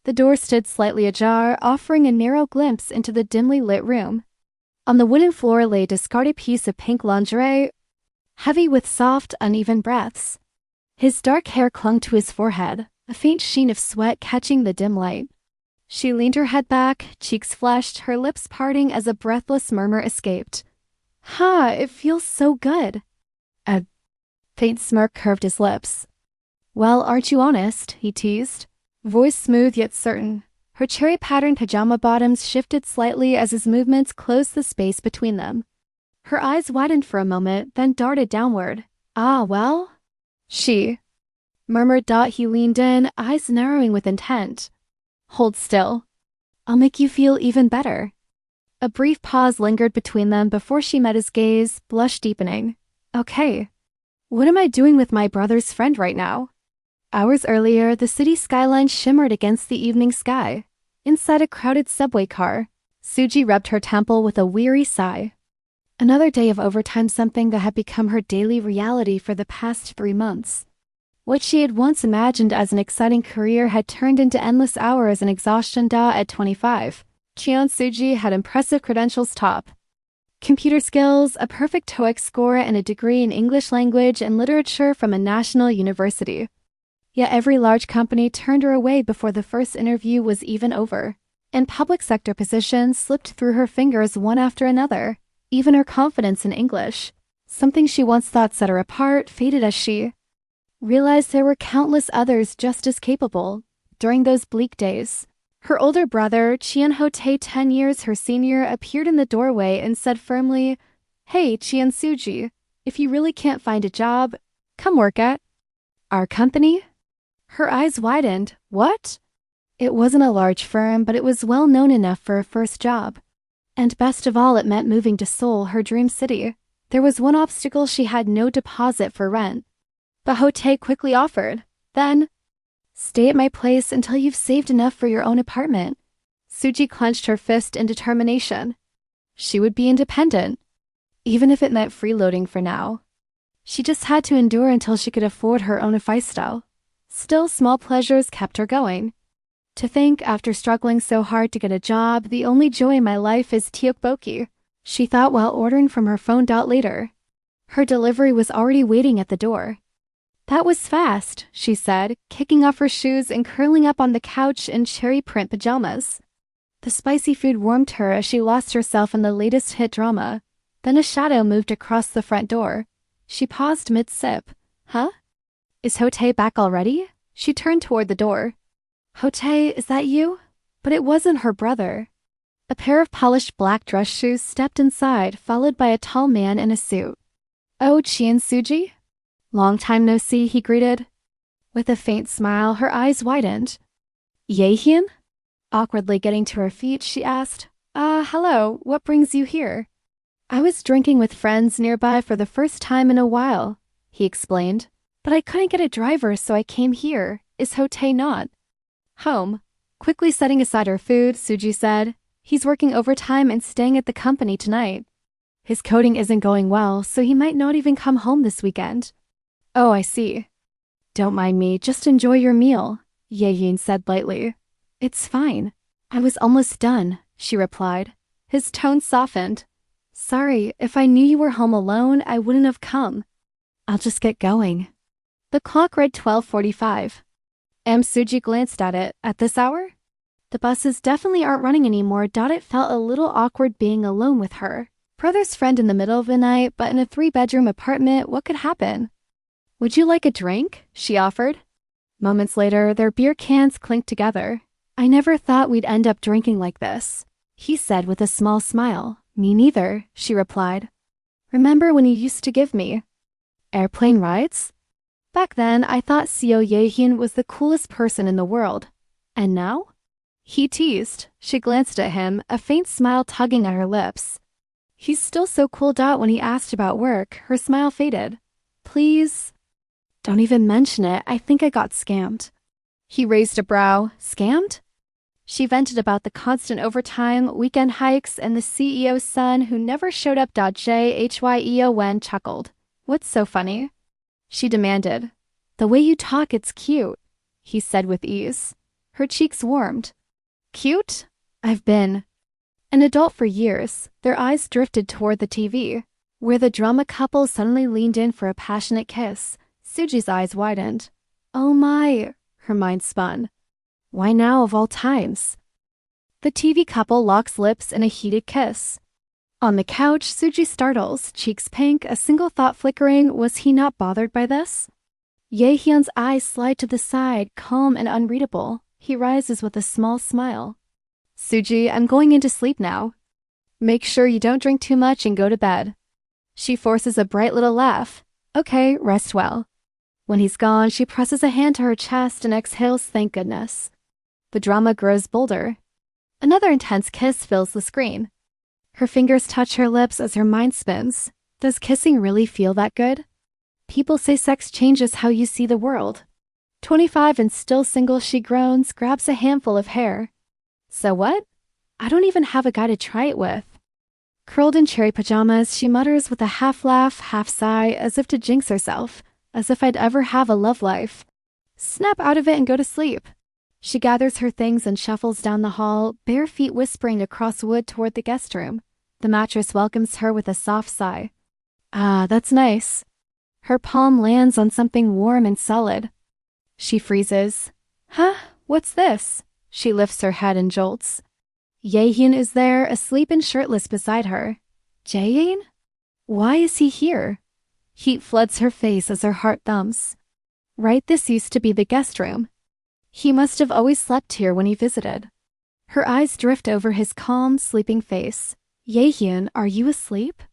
The door stood slightly ajar, offering a narrow glimpse into the dimly lit room. On the wooden floor lay a discarded piece of pink lingerie, heavy with soft, uneven breaths. His dark hair clung to his forehead, a faint sheen of sweat catching the dim light. She leaned her head back, cheeks flushed, her lips parting as a breathless murmur escaped. It feels so good. A faint smirk curved his lips. Well, aren't you honest? He teased. Voice smooth yet certain. Her cherry-patterned pajama bottoms shifted slightly as his movements closed the space between them. Her eyes widened for a moment, then darted downward. Well? She murmured. He leaned in, eyes narrowing with intent. Hold still. I'll make you feel even better. A brief pause lingered between them before she met his gaze, blush deepening. Okay. What am I doing with my brother's friend right now? Hours earlier, the city skyline shimmered against the evening sky. Inside a crowded subway car, Suji rubbed her temple with a weary sigh. Another day of overtime, something that had become her daily reality for the past 3 months. What she had once imagined as an exciting career had turned into endless hours and exhaustion. At 25, Suji had impressive credentials: top computer skills, a perfect TOEIC score, and a degree in English language and literature from a national university. Yet every large company turned her away before the first interview was even over. And public sector positions slipped through her fingers one after another. Even her confidence in English, something she once thought set her apart, faded as she realized there were countless others just as capable. During those bleak days, her older brother, Ho-tae, 10 years her senior, appeared in the doorway and said firmly, "Hey, Suji, if you really can't find a job, come work at our company." Her eyes widened. What? It wasn't a large firm, but it was well known enough for a first job. And best of all, it meant moving to Seoul, her dream city. There was one obstacle: she had no deposit for rent. But Ho-tae quickly offered, "Then, stay at my place until you've saved enough for your own apartment." Suji clenched her fist in determination. She would be independent, even if it meant freeloading for now. She just had to endure until she could afford her own lifestyle. Still, small pleasures kept her going. To think, after struggling so hard to get a job, the only joy in my life is tteokbokki, she thought while ordering from her phone. Later, her delivery was already waiting at the door. That was fast, she said, kicking off her shoes and curling up on the couch in cherry print pajamas. The spicy food warmed her as she lost herself in the latest hit drama. Then a shadow moved across the front door. She paused mid-sip. Huh? Is Ho-tae back already? She turned toward the door. Ho-tae, is that you? But it wasn't her brother. A pair of polished black dress shoes stepped inside, followed by a tall man in a suit. Oh, Suji? Long time no see, he greeted. With a faint smile, her eyes widened. Jaehyeon? Awkwardly getting to her feet, she asked, hello, what brings you here? I was drinking with friends nearby for the first time in a while, he explained. But I couldn't get a driver, so I came here. Is Ho-tae not home? Quickly setting aside her food, Suji said, "He's working overtime and staying at the company tonight. His coding isn't going well, so he might not even come home this weekend." Oh, I see. Don't mind me, just enjoy your meal, Jaehyeon said lightly. It's fine. I was almost done, she replied. His tone softened. Sorry, if I knew you were home alone, I wouldn't have come. I'll just get going. The clock read 12:45. Suji glanced at it. At this hour? The buses definitely aren't running anymore. It felt a little awkward being alone with her brother's friend in the middle of the night, but in a 3-bedroom apartment, what could happen? Would you like a drink? She offered. Moments later, their beer cans clinked together. I never thought we'd end up drinking like this, he said with a small smile. Me neither, she replied. Remember when you used to give me airplane rides? Back then, I thought Jaehyeon was the coolest person in the world. And now? He teased. She glanced at him, a faint smile tugging at her lips. He's still so cool. When he asked about work, her smile faded. Please, don't even mention it. I think I got scammed. He raised a brow. Scammed? She vented about the constant overtime, weekend hikes, and the CEO's son who never showed up. Jaehyeon chuckled. What's so funny? She demanded. The way you talk, it's cute, he said with ease. Her cheeks warmed. Cute? I've been an adult for years. Their eyes drifted toward the TV, where the drama couple suddenly leaned in for a passionate kiss. Suji's eyes widened. Oh my, her mind spun. Why now of all times? The TV couple locks lips in a heated kiss. On the couch, Suji startles, cheeks pink, a single thought flickering. Was he not bothered by this? Jaehyun's eyes slide to the side, calm and unreadable. He rises with a small smile. Suji, I'm going into sleep now. Make sure you don't drink too much and go to bed. She forces a bright little laugh. Okay, rest well. When he's gone, she presses a hand to her chest and exhales, thank goodness. The drama grows bolder. Another intense kiss fills the screen. Her fingers touch her lips as her mind spins. Does kissing really feel that good? People say sex changes how you see the world. 25 and still single, she groans, grabs a handful of hair. So what? I don't even have a guy to try it with. Curled in cherry pajamas, she mutters with a half laugh, half sigh, as if to jinx herself, as if I'd ever have a love life. Snap out of it and go to sleep. She gathers her things and shuffles down the hall, bare feet whispering across wood toward the guest room. The mattress welcomes her with a soft sigh. Ah, that's nice. Her palm lands on something warm and solid. She freezes. Huh? What's this? She lifts her head and jolts. Jaehyeon is there, asleep and shirtless beside her. Jaehyeon? Why is he here? Heat floods her face as her heart thumps. Right, this used to be the guest room. He must have always slept here when he visited. Her eyes drift over his calm, sleeping face. Jaehyeon, are you asleep?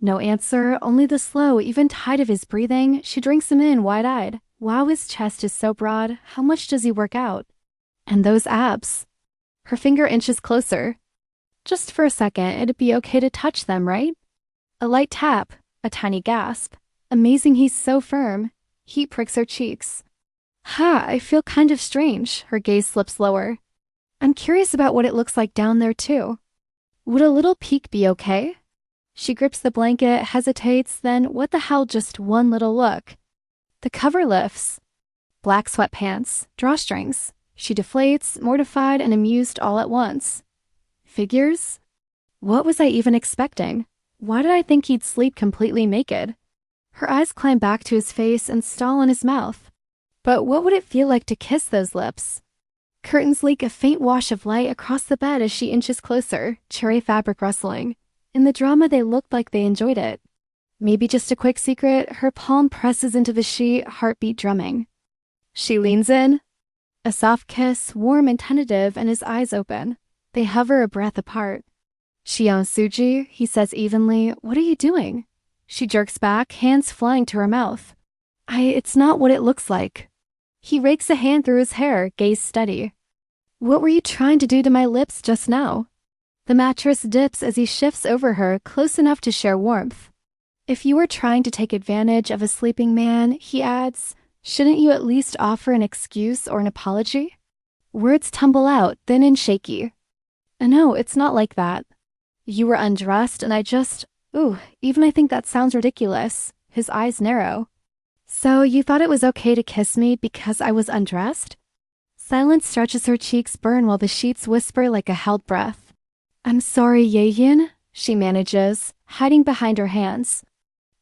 No answer, only the slow, even tide of his breathing. She drinks him in, wide-eyed. Wow, his chest is so broad. How much does he work out? And those abs. Her finger inches closer. Just for a second, it'd be okay to touch them, right? A light tap, a tiny gasp. Amazing he's so firm. Heat pricks her cheeks. Ha, I feel kind of strange. Her gaze slips lower. I'm curious about what it looks like down there, too. Would a little peek be okay? She grips the blanket, hesitates, then what the hell, just one little look. The cover lifts. Black sweatpants, drawstrings. She deflates, mortified and amused all at once. Figures? What was I even expecting? Why did I think he'd sleep completely naked? Her eyes climb back to his face and stall on his mouth. But what would it feel like to kiss those lips? Curtains leak a faint wash of light across the bed as she inches closer, cherry fabric rustling. In the drama, they looked like they enjoyed it. Maybe just a quick secret, her palm presses into the sheet, heartbeat drumming. She leans in. A soft kiss, warm and tentative, and his eyes open. They hover a breath apart. Suji, he says evenly, what are you doing? She jerks back, hands flying to her mouth. It's not what it looks like. He rakes a hand through his hair, gaze steady. What were you trying to do to my lips just now? The mattress dips as he shifts over her, close enough to share warmth. If you were trying to take advantage of a sleeping man, he adds, shouldn't you at least offer an excuse or an apology? Words tumble out, thin and shaky. No, it's not like that. You were undressed and I just, even I think that sounds ridiculous. His eyes narrow. So you thought it was okay to kiss me because I was undressed? Silence stretches her cheeks burn while the sheets whisper like a held breath. I'm sorry, Jaehyeon, she manages, hiding behind her hands.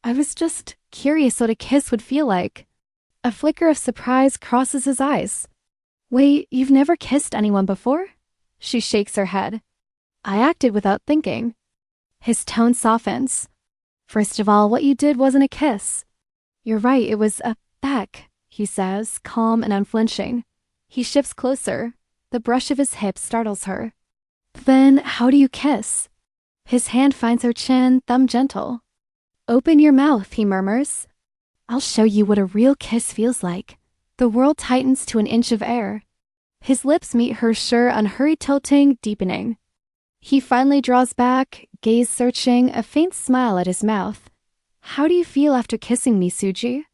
I was just curious what a kiss would feel like. A flicker of surprise crosses his eyes. Wait, you've never kissed anyone before? She shakes her head. I acted without thinking. His tone softens. First of all, what you did wasn't a kiss. You're right, it was a peck, he says, calm and unflinching. He shifts closer. The brush of his hip startles her. Then, how do you kiss? His hand finds her chin, thumb gentle. Open your mouth, he murmurs. I'll show you what a real kiss feels like. The world tightens to an inch of air. His lips meet hers, sure, unhurried tilting, deepening. He finally draws back, gaze searching, a faint smile at his mouth. How do you feel after kissing me, Suji?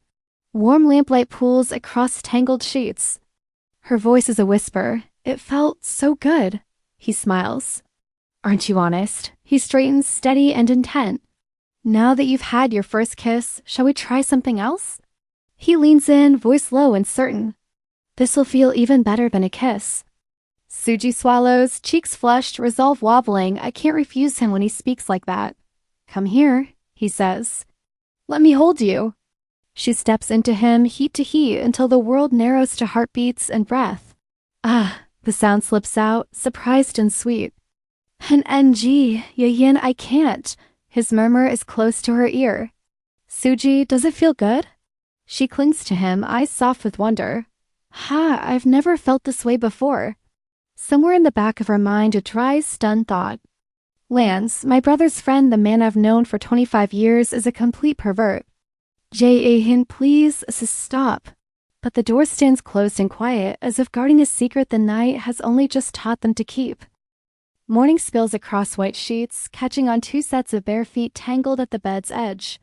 Warm lamplight pools across tangled sheets. Her voice is a whisper. It felt so good. He smiles. Aren't you honest? He straightens, steady and intent. Now that you've had your first kiss, shall we try something else? He leans in, voice low and certain. This'll feel even better than a kiss. Suji swallows, cheeks flushed, resolve wobbling. I can't refuse him when he speaks like that. Come here, he says. Let me hold you. She steps into him, heat to heat, until the world narrows to heartbeats and breath. Ah, the sound slips out, surprised and sweet. An NG, Jaehyeon, I can't. His murmur is close to her ear. Suji, does it feel good? She clings to him, eyes soft with wonder. Ha, I've never felt this way before. Somewhere in the back of her mind a dry, stunned thought. Lance, my brother's friend, the man I've known for 25 years, is a complete pervert. Jaehyeon, please, stop. But the door stands closed and quiet, as if guarding a secret the night has only just taught them to keep. Morning spills across white sheets, catching on 2 sets of bare feet tangled at the bed's edge.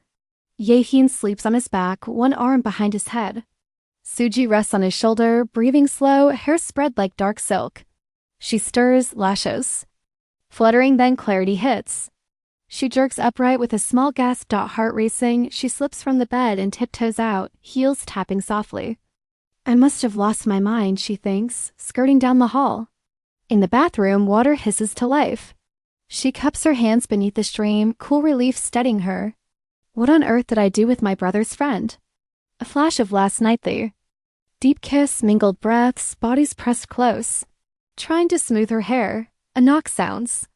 Jaehyeon sleeps on his back, one arm behind his head. Suji rests on his shoulder, breathing slow, hair spread like dark silk. She stirs, lashes. Fluttering, then clarity hits. She jerks upright with a small gasp. Heart racing, she slips from the bed and tiptoes out, heels tapping softly. I must have lost my mind, she thinks, skirting down the hall. In the bathroom, water hisses to life. She cups her hands beneath the stream, cool relief steadying her. What on earth did I do with my brother's friend? A flash of last nightly. Deep kiss, mingled breaths, bodies pressed close. Trying to smooth her hair. A knock sounds.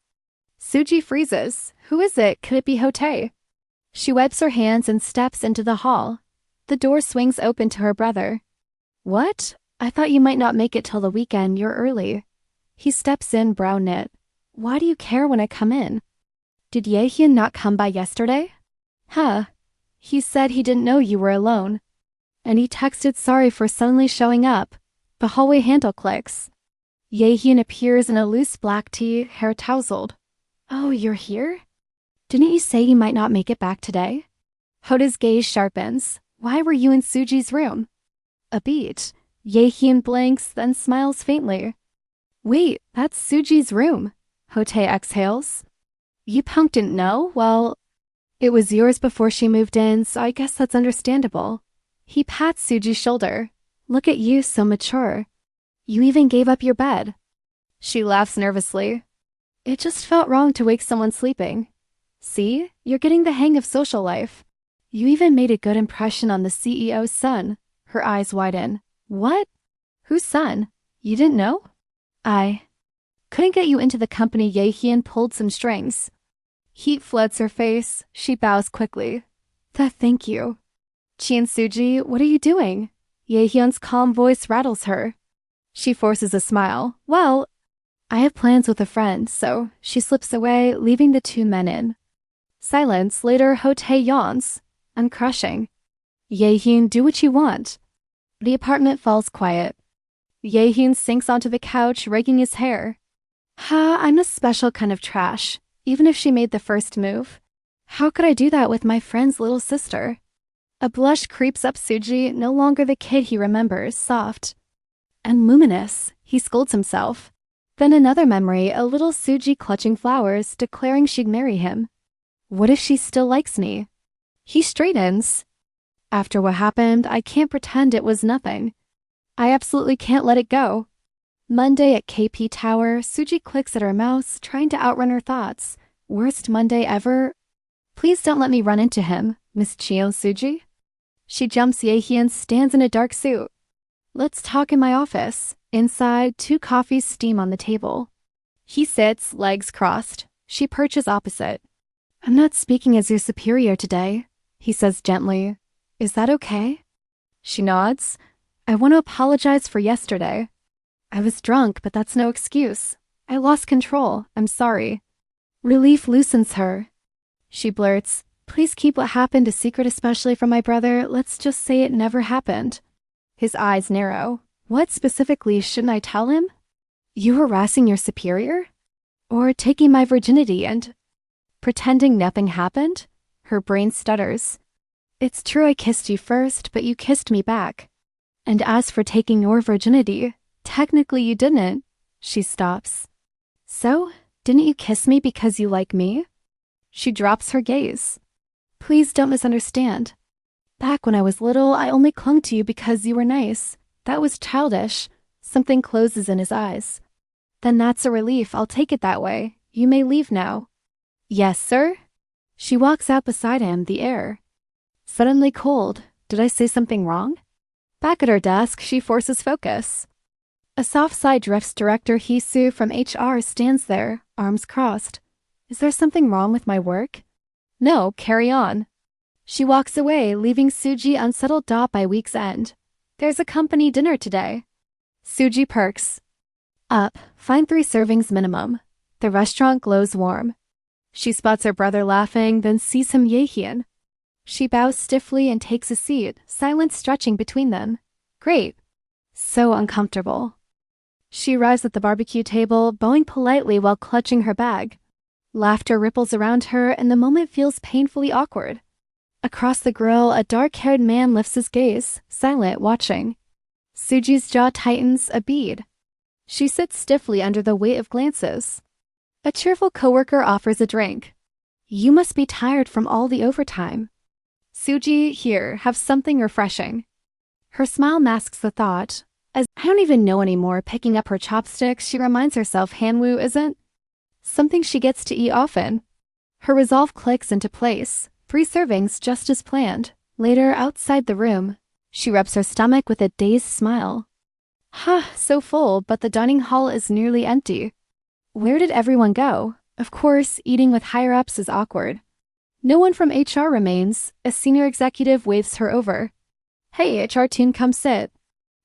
Suji freezes. Who is it? Could it be Hotae? She wipes her hands and steps into the hall. The door swings open to her brother. What? I thought you might not make it till the weekend. You're early. He steps in, brow knit. Why do you care when I come in? Did Jaehyeon not come by yesterday? Huh. He said he didn't know you were alone. And he texted sorry for suddenly showing up. The hallway handle clicks. Jaehyeon appears in a loose black tee, hair tousled. Oh, you're here? Didn't you say you might not make it back today? Hoda's gaze sharpens. Why were you in Suji's room? A beat. Jaehyeon blinks, then smiles faintly. Wait, that's Suji's room. Hotae exhales. You punk didn't know? Well, it was yours before she moved in, so I guess that's understandable. He pats Suji's shoulder. Look at you, so mature. You even gave up your bed. She laughs nervously. It just felt wrong to wake someone sleeping. See, you're getting the hang of social life. You even made a good impression on the CEO's son. Her eyes widen. What? Whose son? You didn't know? I couldn't get you into the company. Jaehyeon pulled some strings. Heat floods her face. She bows quickly. Thank you. Chi and Suji, what are you doing? Jaehyun's calm voice rattles her. She forces a smile. Well, I have plans with a friend, so she slips away, leaving the 2 men in. Silence. Later, Hotae yawns. I'm crushing. Jaehyeon, do what you want. The apartment falls quiet. Jaehyeon sinks onto the couch, raking his hair. Ha, I'm a special kind of trash, even if she made the first move. How could I do that with my friend's little sister? A blush creeps up Suji, no longer the kid he remembers, soft. And luminous, he scolds himself. Then another memory, a little Suji clutching flowers, declaring she'd marry him. What if she still likes me? He straightens. After what happened, I can't pretend it was nothing. I absolutely can't let it go. Monday at KP Tower, Suji clicks at her mouse, trying to outrun her thoughts. Worst Monday ever? Please don't let me run into him, Miss Chio Suji. She jumps Jaehyeon, stands in a dark suit. Let's talk in my office. Inside, 2 coffees steam on the table. He sits, legs crossed. She perches opposite. I'm not speaking as your superior today, he says gently. Is that okay? She nods. I want to apologize for yesterday. I was drunk, but that's no excuse. I lost control. I'm sorry. Relief loosens her. She blurts, please keep what happened a secret, especially from my brother. Let's just say it never happened. His eyes narrow. What specifically shouldn't I tell him? You harassing your superior? Or taking my virginity and pretending nothing happened? Her brain stutters. It's true I kissed you first, but you kissed me back. And as for taking your virginity, technically you didn't. She stops. So, didn't you kiss me because you like me? She drops her gaze. Please don't misunderstand. Back when I was little, I only clung to you because you were nice. That was childish. Something closes in his eyes. Then that's a relief, I'll take it that way. You may leave now. Yes, sir? She walks out beside him, the air suddenly cold. Did I say something wrong? Back at her desk, she forces focus. A soft sigh drifts. Director Hisu from HR stands there, arms crossed. Is there something wrong with my work? No, carry on. She walks away, leaving Suji unsettled. By week's end. There's a company dinner today. Suji perks up. Find 3 servings minimum. The restaurant glows warm. She spots her brother laughing, then sees him. Jaehyeon. She bows stiffly and takes a seat, silence stretching between them. Great. So uncomfortable. She arrives at the barbecue table, bowing politely while clutching her bag. Laughter ripples around her, and the moment feels painfully awkward. Across the grill, a dark-haired man lifts his gaze, silent, watching. Suji's jaw tightens, a bead. She sits stiffly under the weight of glances. A cheerful coworker offers a drink. You must be tired from all the overtime. Suji, here, have something refreshing. Her smile masks the thought. As I don't even know anymore, picking up her chopsticks, she reminds herself Hanwoo isn't something she gets to eat often. Her resolve clicks into place. 3 servings just as planned. Later, outside the room, she rubs her stomach with a dazed smile. So full, but the dining hall is nearly empty. Where did everyone go? Of course, eating with higher-ups is awkward. No one from HR remains. A senior executive waves her over. Hey, HR team, come sit.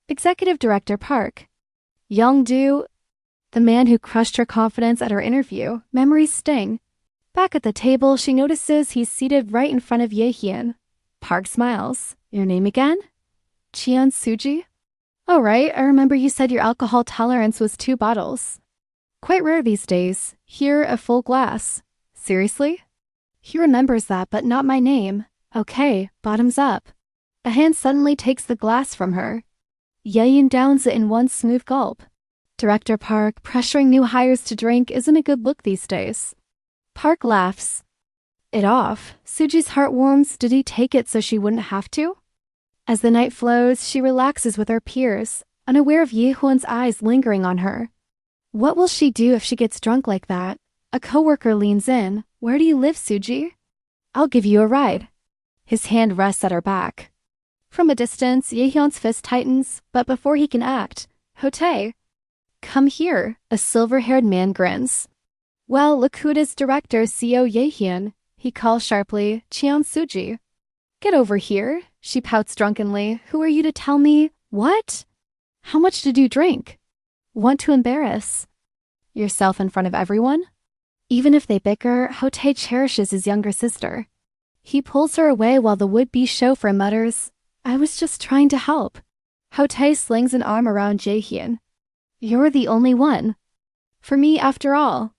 Executive Director Park. Young-do, the man who crushed her confidence at her interview. Memories sting. Back at the table, she notices he's seated right in front of Jaehyeon. Park smiles. Your name again? Cheon Suji? Oh, right, I remember you said your alcohol tolerance was 2 bottles. Quite rare these days. Here, a full glass. Seriously? He remembers that, but not my name. Okay, bottoms up. A hand suddenly takes the glass from her. Jaehyeon downs it in one smooth gulp. Director Park, pressuring new hires to drink isn't a good look these days. Park laughs it off. Suji's heart warms. Did he take it so she wouldn't have to? As the night flows, she relaxes with her peers, unaware of Jaehyeon's eyes lingering on her. What will she do if she gets drunk like that? A coworker leans in. Where do you live, Suji? I'll give you a ride. His hand rests at her back. From a distance, Jaehyeon's fist tightens, but before he can act, Hotae, come here, a silver-haired man grins. Well, look who it is, Director CO Jaehyeon, he calls sharply, Cheon Suji. Get over here, she pouts drunkenly. Who are you to tell me? What? How much did you drink? Want to embarrass yourself in front of everyone? Even if they bicker, Hotae cherishes his younger sister. He pulls her away while the would-be chauffeur mutters, I was just trying to help. Hotae slings an arm around Jaehyeon. You're the only one. For me, after all.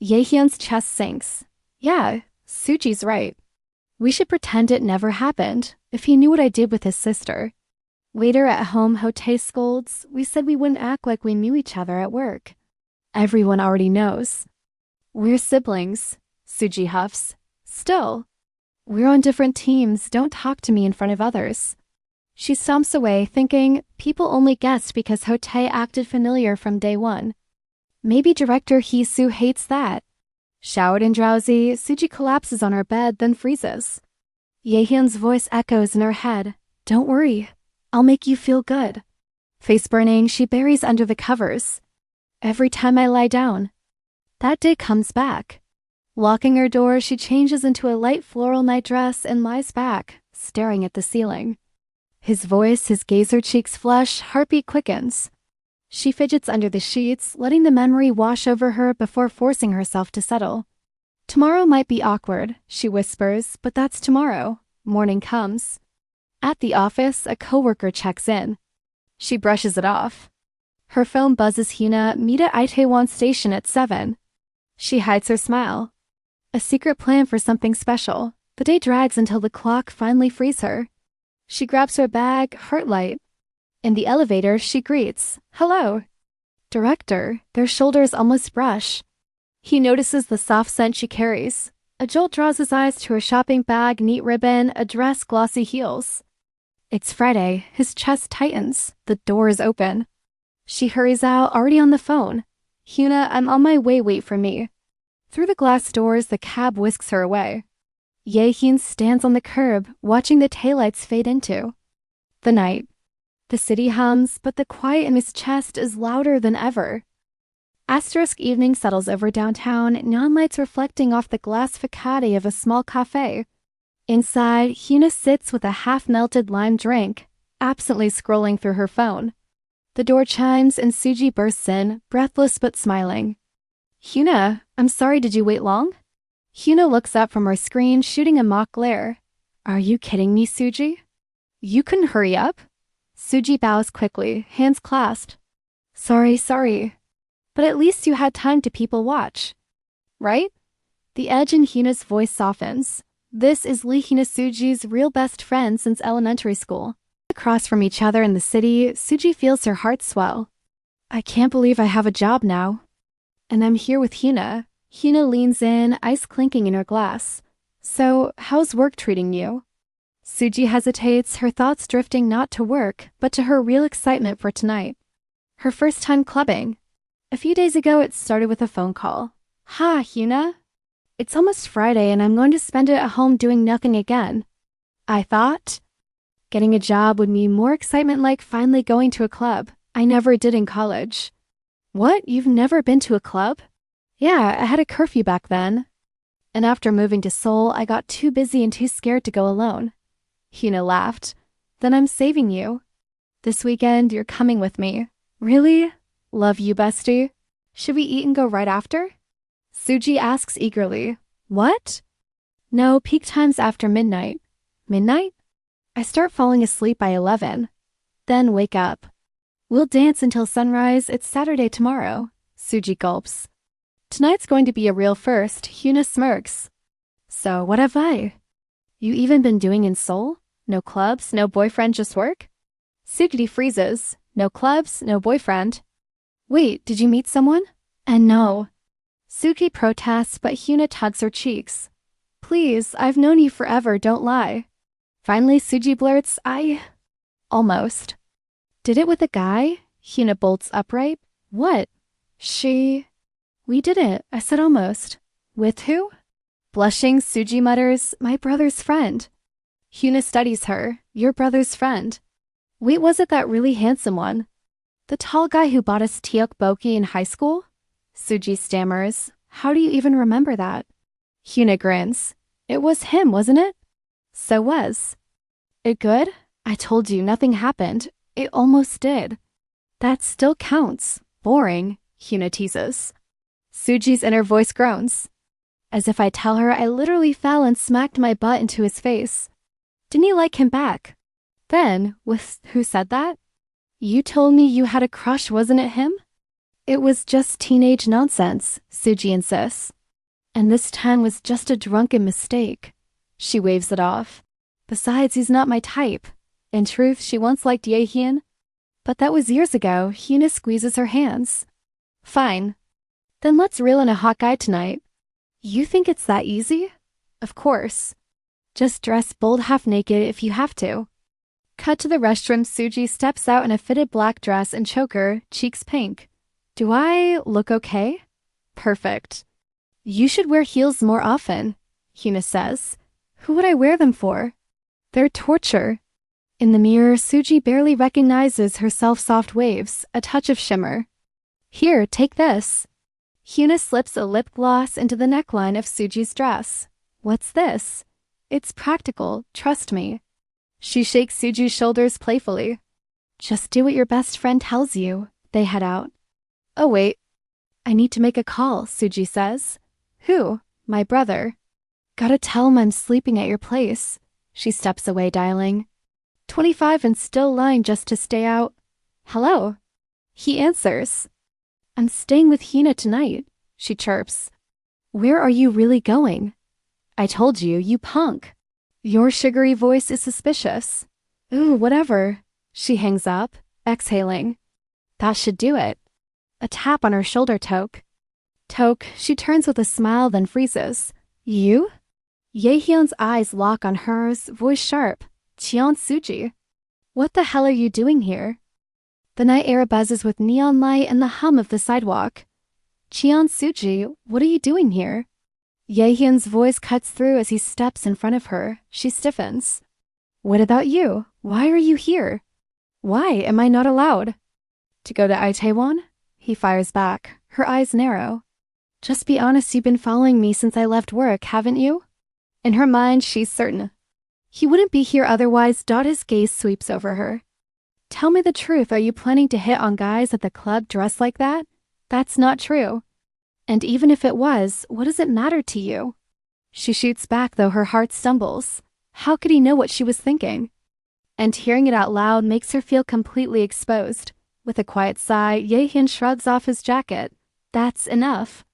Jaehyeon's chest sinks. Yeah, Suji's right. We should pretend it never happened, if he knew what I did with his sister. Later at home, Hotae scolds, we said we wouldn't act like we knew each other at work. Everyone already knows. We're siblings, Suji huffs. Still. We're on different teams, don't talk to me in front of others. She stomps away, thinking, people only guessed because Hotae acted familiar from day one. Maybe Director Hisu hates that. Showered and drowsy, Suji collapses on her bed, then freezes. Jaehyeon's voice echoes in her head. Don't worry, I'll make you feel good. Face burning, she buries under the covers. Every time I lie down. That day comes back. Locking her door, she changes into a light floral nightdress and lies back, staring at the ceiling. His voice, his gaze, her cheeks flush, heartbeat quickens. She fidgets under the sheets, letting the memory wash over her before forcing herself to settle. Tomorrow might be awkward, she whispers, but that's tomorrow. Morning comes. At the office, a coworker checks in. She brushes it off. Her phone buzzes. Hyuna, meet at Itaewon station at 7. She hides her smile. A secret plan for something special. The day drags until the clock finally frees her. She grabs her bag, heart light. In the elevator, she greets, hello. Director, their shoulders almost brush. He notices the soft scent she carries. A jolt draws his eyes to her shopping bag, neat ribbon, a dress, glossy heels. It's Friday. His chest tightens. The door is open. She hurries out, already on the phone. Hyuna, I'm on my way, wait for me. Through the glass doors, the cab whisks her away. Jaehyeon stands on the curb, watching the taillights fade into the night. The city hums, but the quiet in his chest is louder than ever. Asterisk evening settles over downtown, neon lights reflecting off the glass facade of a small cafe. Inside, Hyuna sits with a half-melted lime drink, absently scrolling through her phone. The door chimes and Suji bursts in, breathless but smiling. Hyuna, I'm sorry, did you wait long? Hyuna looks up from her screen, shooting a mock glare. Are you kidding me, Suji? You couldn't hurry up? Suji bows quickly, hands clasped. Sorry. But at least you had time to people watch. Right? The edge in Hyuna's voice softens. This is Lee Hyuna Suji's real best friend since elementary school. Across from each other in the city, Suji feels her heart swell. I can't believe I have a job now. And I'm here with Hyuna. Hyuna leans in, ice clinking in her glass. So, how's work treating you? Suji hesitates, her thoughts drifting not to work, but to her real excitement for tonight. Her first time clubbing. A few days ago, it started with a phone call. Ha, Hyuna. It's almost Friday and I'm going to spend it at home doing nothing again. I thought getting a job would mean more excitement, like finally going to a club. I never did in college. What? You've never been to a club? Yeah, I had a curfew back then. And after moving to Seoul, I got too busy and too scared to go alone. Hyuna laughed. Then I'm saving you. This weekend, you're coming with me. Really? Love you, bestie. Should we eat and go right after? Suji asks eagerly. What? No, peak times after midnight. Midnight? I start falling asleep by 11. Then wake up. We'll dance until sunrise. It's Saturday tomorrow. Suji gulps. Tonight's going to be a real first. Hyuna smirks. So what have I? You even been doing in Seoul? No clubs, no boyfriend, just work? Suji freezes. No clubs, no boyfriend. Wait, did you meet someone? And no. Suki protests, but Hyuna tugs her cheeks. Please, I've known you forever, don't lie. Finally, Suji blurts, almost. Did it with a guy? Hyuna bolts upright. What? We didn't. I said almost. With who? Blushing, Suji mutters, my brother's friend. Hyuna studies her. Your brother's friend. Wait, was it that really handsome one? The tall guy who bought us tteokbokki in high school? Suji stammers. How do you even remember that? Hyuna grins. It was him, wasn't it? So was. It good? I told you, nothing happened. It almost did. That still counts. Boring, Hyuna teases. Suji's inner voice groans. As if I tell her I literally fell and smacked my butt into his face. Didn't you like him back? Then, who said that? You told me you had a crush, wasn't it him? It was just teenage nonsense, Suji insists. And this time was just a drunken mistake. She waves it off. Besides, he's not my type. In truth, she once liked Jaehyeon. But that was years ago. Hyuna squeezes her hands. Fine. Then let's reel in a hot guy tonight. You think it's that easy? Of course. Just dress bold half naked if you have to. Cut to the restroom. Suji steps out in a fitted black dress and choker, cheeks pink. Do I look okay? Perfect. You should wear heels more often, Hyuna says. Who would I wear them for? They're torture. In the mirror, Suji barely recognizes herself. Soft waves, a touch of shimmer. Here, take this. Hyuna slips a lip gloss into the neckline of Suji's dress. What's this? It's practical, trust me. She shakes Suji's shoulders playfully. Just do what your best friend tells you. They head out. Oh wait, I need to make a call, Suji says. Who? My brother. Gotta tell him I'm sleeping at your place. She steps away, dialing. 25 and still lying just to stay out. Hello. He answers. I'm staying with Hyuna tonight, she chirps. Where are you really going? I told you, you punk. Your sugary voice is suspicious. Ooh, whatever. She hangs up, exhaling. That should do it. A tap on her shoulder. Toke. She turns with a smile, then freezes. You? Jaehyeon's eyes lock on hers, voice sharp. Cheon Suji. What the hell are you doing here? The night air buzzes with neon light and the hum of the sidewalk. Cheon Suji, what are you doing here? Jaehyun's voice cuts through as he steps in front of her. She stiffens. What about you? Why are you here? Why am I not allowed? To go to Itaewon? He fires back, her eyes narrow. Just be honest, you've been following me since I left work, haven't you? In her mind, she's certain. He wouldn't be here otherwise. His gaze sweeps over her. Tell me the truth, are you planning to hit on guys at the club dressed like that? That's not true. And even if it was, what does it matter to you? She shoots back, though her heart stumbles. How could he know what she was thinking? And hearing it out loud makes her feel completely exposed. With a quiet sigh, Jaehyun shrugs off his jacket. That's enough.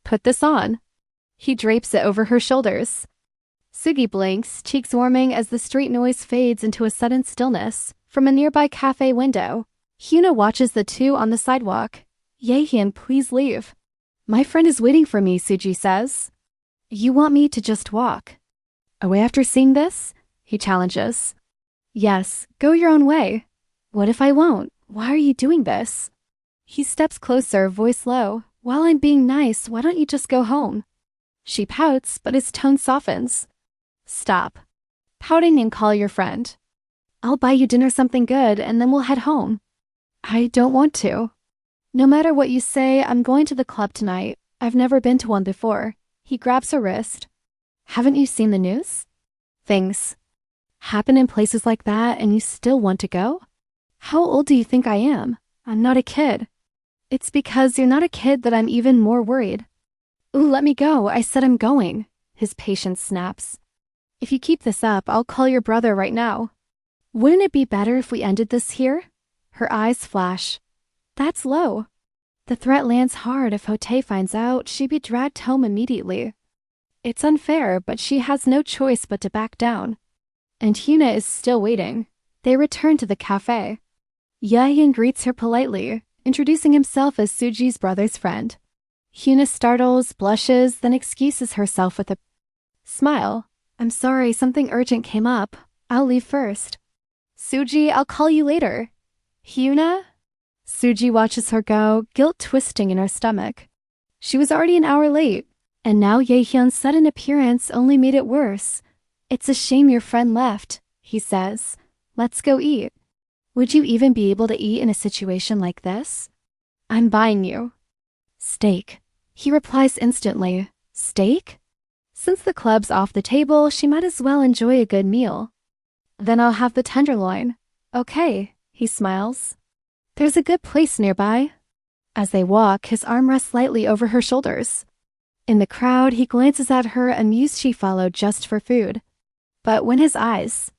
Put this on. He drapes it over her shoulders. Sugi blinks, cheeks warming as the street noise fades into a sudden stillness. From a nearby cafe window, Hyuna watches the two on the sidewalk. Jaehyun, please leave. My friend is waiting for me, Suji says. You want me to just walk away after seeing this? He challenges. Yes, go your own way. What if I won't? Why are you doing this? He steps closer, voice low. While I'm being nice, why don't you just go home? She pouts, but his tone softens. Stop pouting and call your friend. I'll buy you dinner something good and then we'll head home. I don't want to. No matter what you say, I'm going to the club tonight. I've never been to one before. He grabs her wrist. Haven't you seen the news? Things happen in places like that and you still want to go? How old do you think I am? I'm not a kid. It's because you're not a kid that I'm even more worried. Ooh, let me go. I said I'm going. His patience snaps. If you keep this up, I'll call your brother right now. Wouldn't it be better if we ended this here? Her eyes flash. That's low. The threat lands hard. If Hotae finds out, she'd be dragged home immediately. It's unfair, but she has no choice but to back down. And Hyuna is still waiting. They return to the cafe. Jaehyeon greets her politely, introducing himself as Suji's brother's friend. Hyuna startles, blushes, then excuses herself with a smile. I'm sorry, something urgent came up. I'll leave first. Suji, I'll call you later. Hyuna? Suji watches her go, guilt twisting in her stomach. She was already an hour late, and now Jaehyun's sudden appearance only made it worse. It's a shame your friend left, he says. Let's go eat. Would you even be able to eat in a situation like this? I'm buying you. Steak. He replies instantly. Steak? Since the club's off the table, she might as well enjoy a good meal. Then I'll have the tenderloin. Okay, he smiles. There's a good place nearby. As they walk, his arm rests lightly over her shoulders. In the crowd, he glances at her, amused she followed just for food. But when his eyes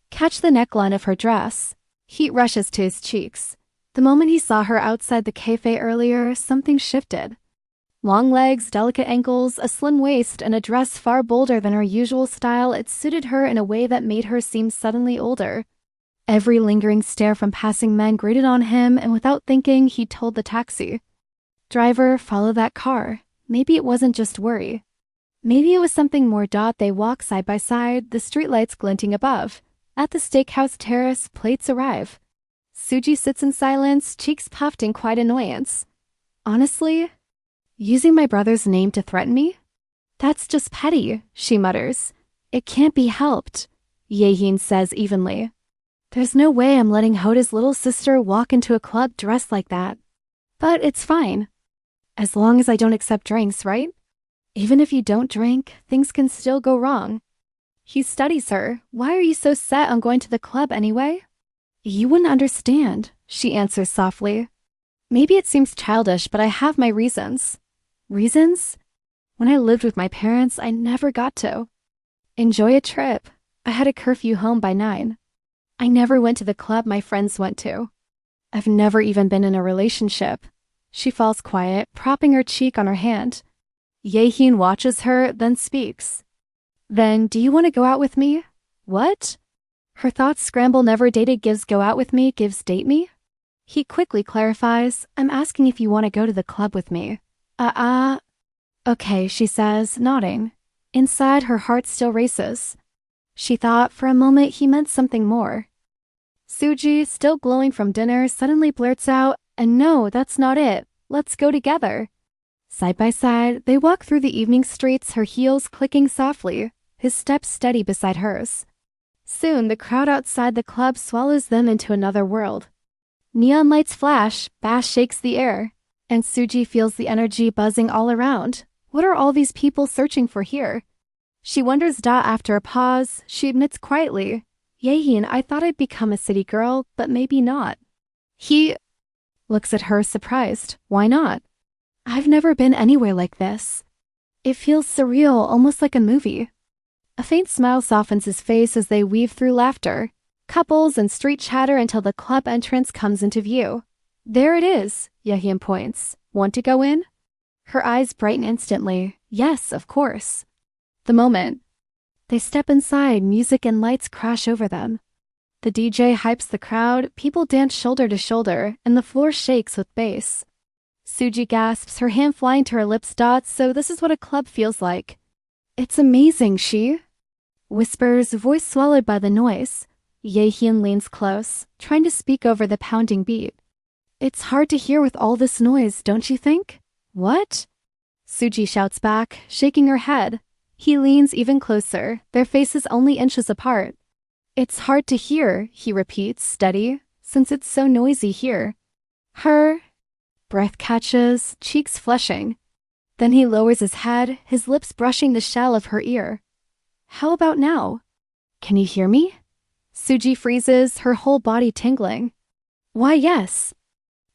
catch the neckline of her dress, heat rushes to his cheeks. The moment he saw her outside the cafe earlier, something shifted. Long legs, delicate ankles, a slim waist, and a dress far bolder than her usual style, it suited her in a way that made her seem suddenly older. Every lingering stare from passing men grated on him, and without thinking, he told the taxi driver, follow that car. Maybe it wasn't just worry. Maybe it was something more. They walk side by side, the streetlights glinting above. At the steakhouse terrace, plates arrive. Suji sits in silence, cheeks puffed in quiet annoyance. Honestly, using my brother's name to threaten me? That's just petty, she mutters. It can't be helped, Jaehyeon says evenly. There's no way I'm letting Hoda's little sister walk into a club dressed like that. But it's fine. As long as I don't accept drinks, right? Even if you don't drink, things can still go wrong. He studies her. Why are you so set on going to the club anyway? You wouldn't understand, she answers softly. Maybe it seems childish, but I have my reasons. Reasons? When I lived with my parents, I never got to enjoy a trip. I had a curfew home by 9. I never went to the club my friends went to. I've never even been in a relationship. She falls quiet, propping her cheek on her hand. Jaehyeon watches her, then speaks. Then, do you want to go out with me? What? Her thoughts scramble. Never dated gives go out with me gives date me? He quickly clarifies, I'm asking if you want to go to the club with me. Okay, she says, nodding. Inside, her heart still races. She thought for a moment he meant something more. Suji, still glowing from dinner, suddenly blurts out, and no, that's not it. Let's go together. Side by side, they walk through the evening streets, her heels clicking softly, his steps steady beside hers. Soon, the crowd outside the club swallows them into another world. Neon lights flash, bass shakes the air, and Suji feels the energy buzzing all around. What are all these people searching for here? She wonders. After a pause, she admits quietly, Jaehyeon, I thought I'd become a city girl, but maybe not. He looks at her surprised. Why not? I've never been anywhere like this. It feels surreal, almost like a movie. A faint smile softens his face as they weave through laughter, couples and street chatter until the club entrance comes into view. There it is, Jaehyeon points. Want to go in? Her eyes brighten instantly. Yes, of course. The moment they step inside, music and lights crash over them. The DJ hypes the crowd, people dance shoulder to shoulder, and the floor shakes with bass. Suji gasps, her hand flying to her lips. So this is what a club feels like. It's amazing, she whispers, voice swallowed by the noise. Jaehyeon leans close, trying to speak over the pounding beat. It's hard to hear with all this noise, don't you think? What? Suji shouts back, shaking her head. He leans even closer, their faces only inches apart. It's hard to hear, he repeats, steady, since it's so noisy here. Her breath catches, cheeks flushing. Then he lowers his head, his lips brushing the shell of her ear. How about now? Can you hear me? Suji freezes, her whole body tingling. Why, yes.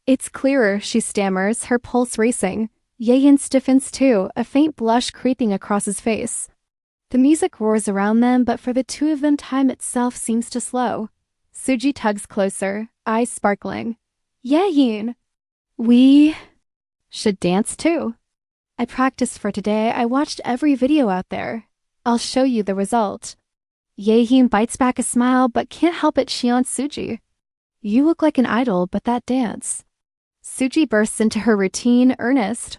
It's clearer, she stammers, her pulse racing. Jaehyeon stiffens too, a faint blush creeping across his face. The music roars around them, but for the two of them time itself seems to slow. Suji tugs closer, eyes sparkling. Jaehyeon! We should dance too. I practiced for today, I watched every video out there. I'll show you the result. Jaehyeon bites back a smile, but can't help it cheons Suji. You look like an idol, but that dance. Suji bursts into her routine, earnest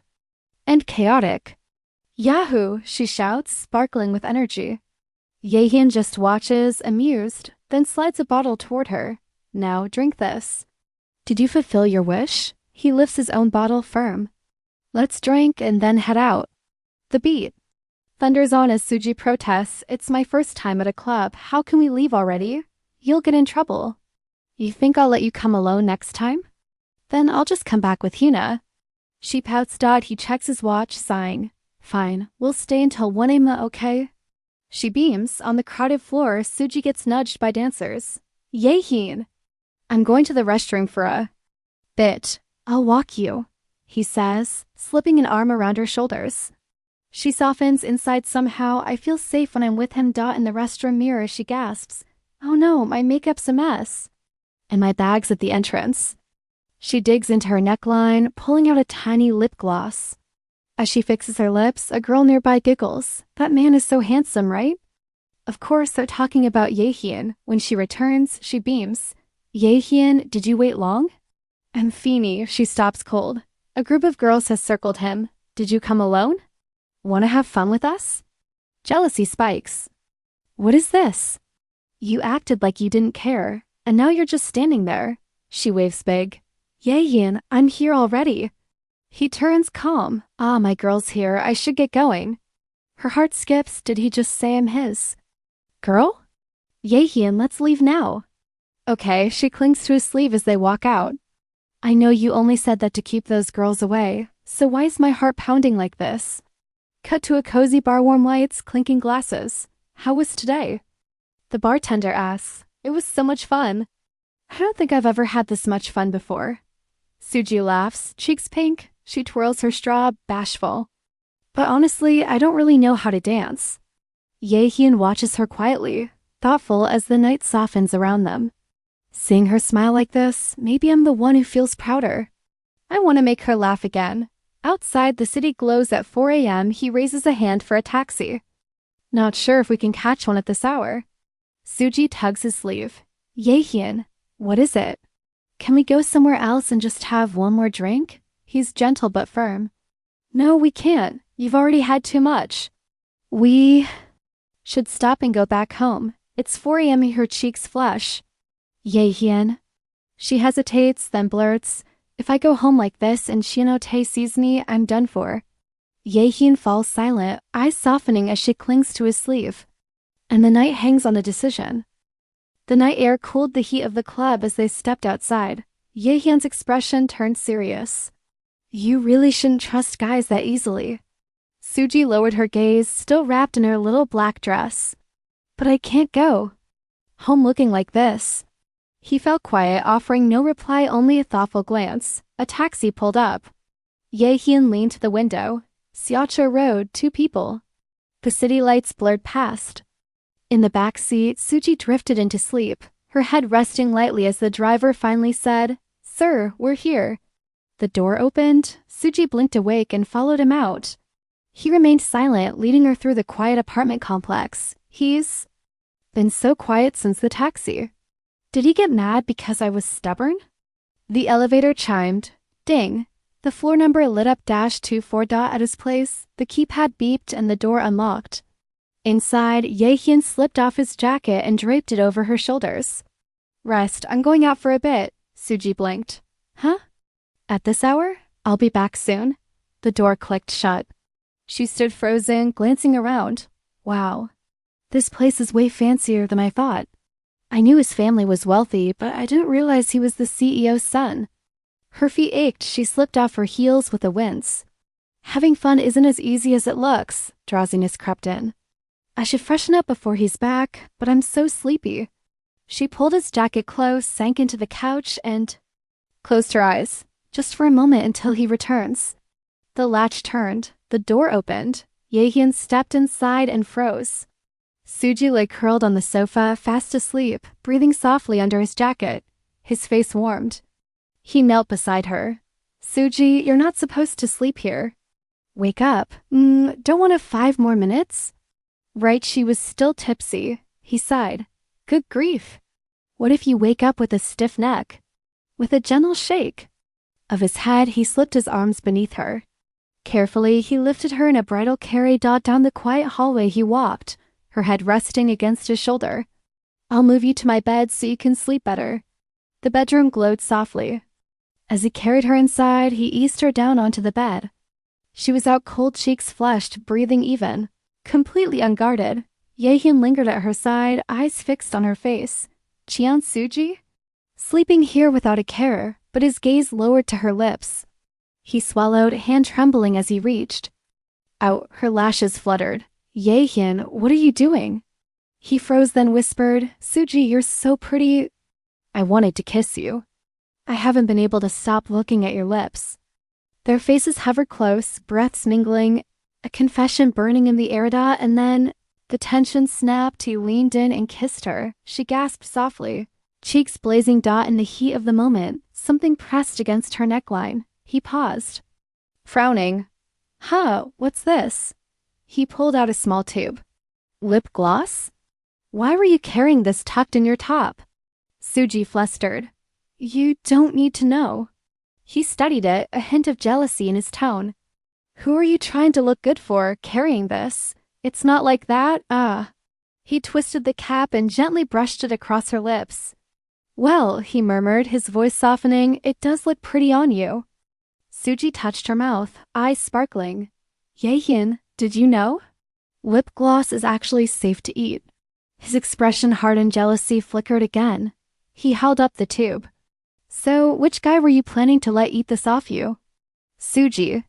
and chaotic. Yahoo! She shouts, sparkling with energy. Jaehyeon just watches, amused, then slides a bottle toward her. Now drink this. Did you fulfill your wish? He lifts his own bottle firm. Let's drink and then head out. The beat thunders on as Suji protests. It's my first time at a club. How can we leave already? You'll get in trouble. You think I'll let you come alone next time? Then I'll just come back with Hyuna. She pouts. He checks his watch, sighing. Fine, we'll stay until 1 a.m., okay? She beams. On the crowded floor, Suji gets nudged by dancers. Jaehyeon! I'm going to the restroom for a bit. I'll walk you, he says, slipping an arm around her shoulders. She softens inside somehow. I feel safe when I'm with him. In the restroom mirror, she gasps. Oh no, my makeup's a mess. And my bag's at the entrance. She digs into her neckline, pulling out a tiny lip gloss. As she fixes her lips, a girl nearby giggles. That man is so handsome, right? Of course, they're talking about Jaehyeon. When she returns, she beams. Jaehyeon, did you wait long? I'm Feeny. She stops cold. A group of girls has circled him. Did you come alone? Want to have fun with us? Jealousy spikes. What is this? You acted like you didn't care, and now you're just standing there. She waves big. Jaehyeon, I'm here already. He turns calm. Ah, my girl's here. I should get going. Her heart skips. Did he just say I'm his girl? Jaehyeon, let's leave now. Okay, she clings to his sleeve as they walk out. I know you only said that to keep those girls away, so why is my heart pounding like this? Cut to a cozy bar, warm lights, clinking glasses. How was today? The bartender asks. It was so much fun. I don't think I've ever had this much fun before. Suji laughs, cheeks pink. She twirls her straw, bashful. But honestly, I don't really know how to dance. Jaehyeon watches her quietly, thoughtful as the night softens around them. Seeing her smile like this, maybe I'm the one who feels prouder. I want to make her laugh again. Outside, the city glows at 4 a.m. He raises a hand for a taxi. Not sure if we can catch one at this hour. Suji tugs his sleeve. Jaehyeon, what is it? Can we go somewhere else and just have one more drink? He's gentle but firm. No, we can't. You've already had too much. We should stop and go back home. It's 4 a.m. Her cheeks flush. Jaehyeon. She hesitates, then blurts, If I go home like this and Shinote sees me, I'm done for. Jaehyeon falls silent, eyes softening as she clings to his sleeve. And the night hangs on a decision. The night air cooled the heat of the club as they stepped outside. Jaehyun's expression turned serious. You really shouldn't trust guys that easily. Suji lowered her gaze, still wrapped in her little black dress. But I can't go. Home looking like this. He fell quiet, offering no reply, only a thoughtful glance. A taxi pulled up. Jaehyeon leaned to the window. Seoul Road, 2 people. The city lights blurred past. In the back seat, Suji drifted into sleep, her head resting lightly as the driver finally said, Sir, we're here. The door opened. Suji blinked awake and followed him out. He remained silent, leading her through the quiet apartment complex. He's been so quiet since the taxi. Did he get mad because I was stubborn? The elevator chimed. Ding. The floor number lit up -24 at his place. The keypad beeped and the door unlocked. Inside, Jaehyeon slipped off his jacket and draped it over her shoulders. Rest, I'm going out for a bit. Suji blinked. Huh? At this hour? I'll be back soon. The door clicked shut. She stood frozen, glancing around. Wow. This place is way fancier than I thought. I knew his family was wealthy, but I didn't realize he was the CEO's son. Her feet ached. She slipped off her heels with a wince. Having fun isn't as easy as it looks. Drowsiness crept in. I should freshen up before he's back, but I'm so sleepy. She pulled his jacket close, sank into the couch, and closed her eyes, just for a moment until he returns. The latch turned. The door opened. Jaehyeon stepped inside and froze. Suji lay curled on the sofa, fast asleep, breathing softly under his jacket. His face warmed. He knelt beside her. Suji, you're not supposed to sleep here. Wake up. Don't want 5 more minutes? Right, she was still tipsy. He sighed. Good grief. What if you wake up with a stiff neck? With a gentle shake of his head, he slipped his arms beneath her. Carefully, he lifted her in a bridal carry down the quiet hallway he walked, her head resting against his shoulder. I'll move you to my bed so you can sleep better. The bedroom glowed softly. As he carried her inside, he eased her down onto the bed. She was out cold, cheeks flushed, breathing even. Completely unguarded, Jaehyeon lingered at her side, eyes fixed on her face. Cheon Suji? Sleeping here without a care, but his gaze lowered to her lips. He swallowed, hand trembling as he reached. Out, her lashes fluttered. Jaehyeon, what are you doing? He froze, then whispered, Suji, you're so pretty. I wanted to kiss you. I haven't been able to stop looking at your lips. Their faces hovered close, breaths mingling, a confession burning in the air, and then the tension snapped. He leaned in and kissed her. She gasped softly, cheeks blazing. In the heat of the moment, something pressed against her neckline. He paused, frowning. Huh, what's this? He pulled out a small tube. Lip gloss? Why were you carrying this tucked in your top? Suji flustered. You don't need to know. He studied it, a hint of jealousy in his tone. Who are you trying to look good for, carrying this? It's not like that, He twisted the cap and gently brushed it across her lips. Well, he murmured, his voice softening, it does look pretty on you. Suji touched her mouth, eyes sparkling. Jaehyeon, did you know? Lip gloss is actually safe to eat. His expression hardened. Jealousy flickered again. He held up the tube. So, which guy were you planning to let eat this off you? Suji.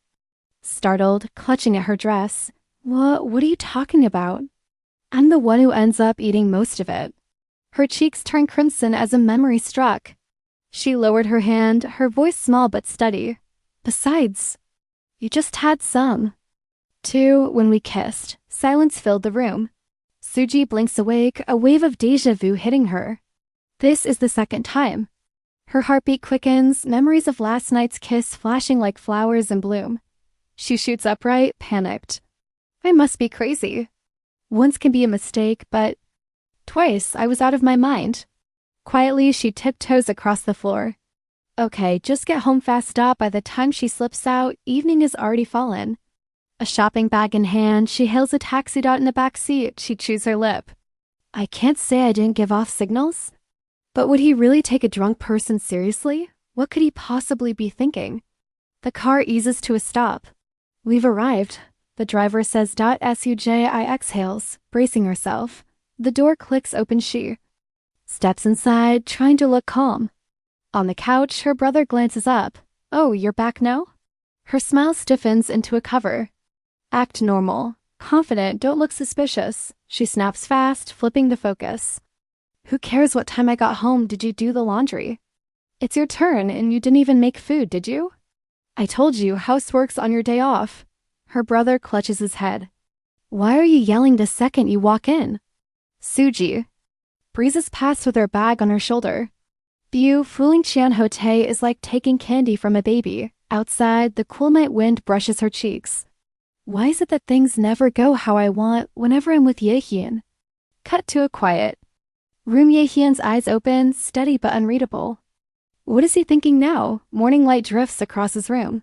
Startled, clutching at her dress. What are you talking about? I'm the one who ends up eating most of it. Her cheeks turned crimson as a memory struck. She lowered her hand, her voice small but steady. Besides, you just had some. Too, when we kissed. Silence filled the room. Suji blinks awake, a wave of déjà vu hitting her. This is the second time. Her heartbeat quickens, memories of last night's kiss flashing like flowers in bloom. She shoots upright, panicked. I must be crazy. Once can be a mistake, but twice I was out of my mind. Quietly, she tiptoes across the floor. Okay, just get home fast. By the time she slips out, evening has already fallen. A shopping bag in hand, she hails a taxi. In the back seat, she chews her lip. I can't say I didn't give off signals. But would he really take a drunk person seriously? What could he possibly be thinking? The car eases to a stop. We've arrived, the driver says. Suji exhales, bracing herself. The door clicks open. She steps inside, trying to look calm. On the couch, her brother glances up. Oh, you're back now? Her smile stiffens into a cover. Act normal. Confident, don't look suspicious. She snaps fast, flipping the focus. Who cares what time I got home? Did you do the laundry? It's your turn, and you didn't even make food, did you? I told you, housework's on your day off. Her brother clutches his head. Why are you yelling the second you walk in? Suji breezes past with her bag on her shoulder. View, fooling Chian Hote is like taking candy from a baby. Outside, the cool night wind brushes her cheeks. Why is it that things never go how I want whenever I'm with Jaehyeon? Cut to a quiet room. Jaehyeon's eyes open, steady but unreadable. What is he thinking now? Morning light drifts across his room.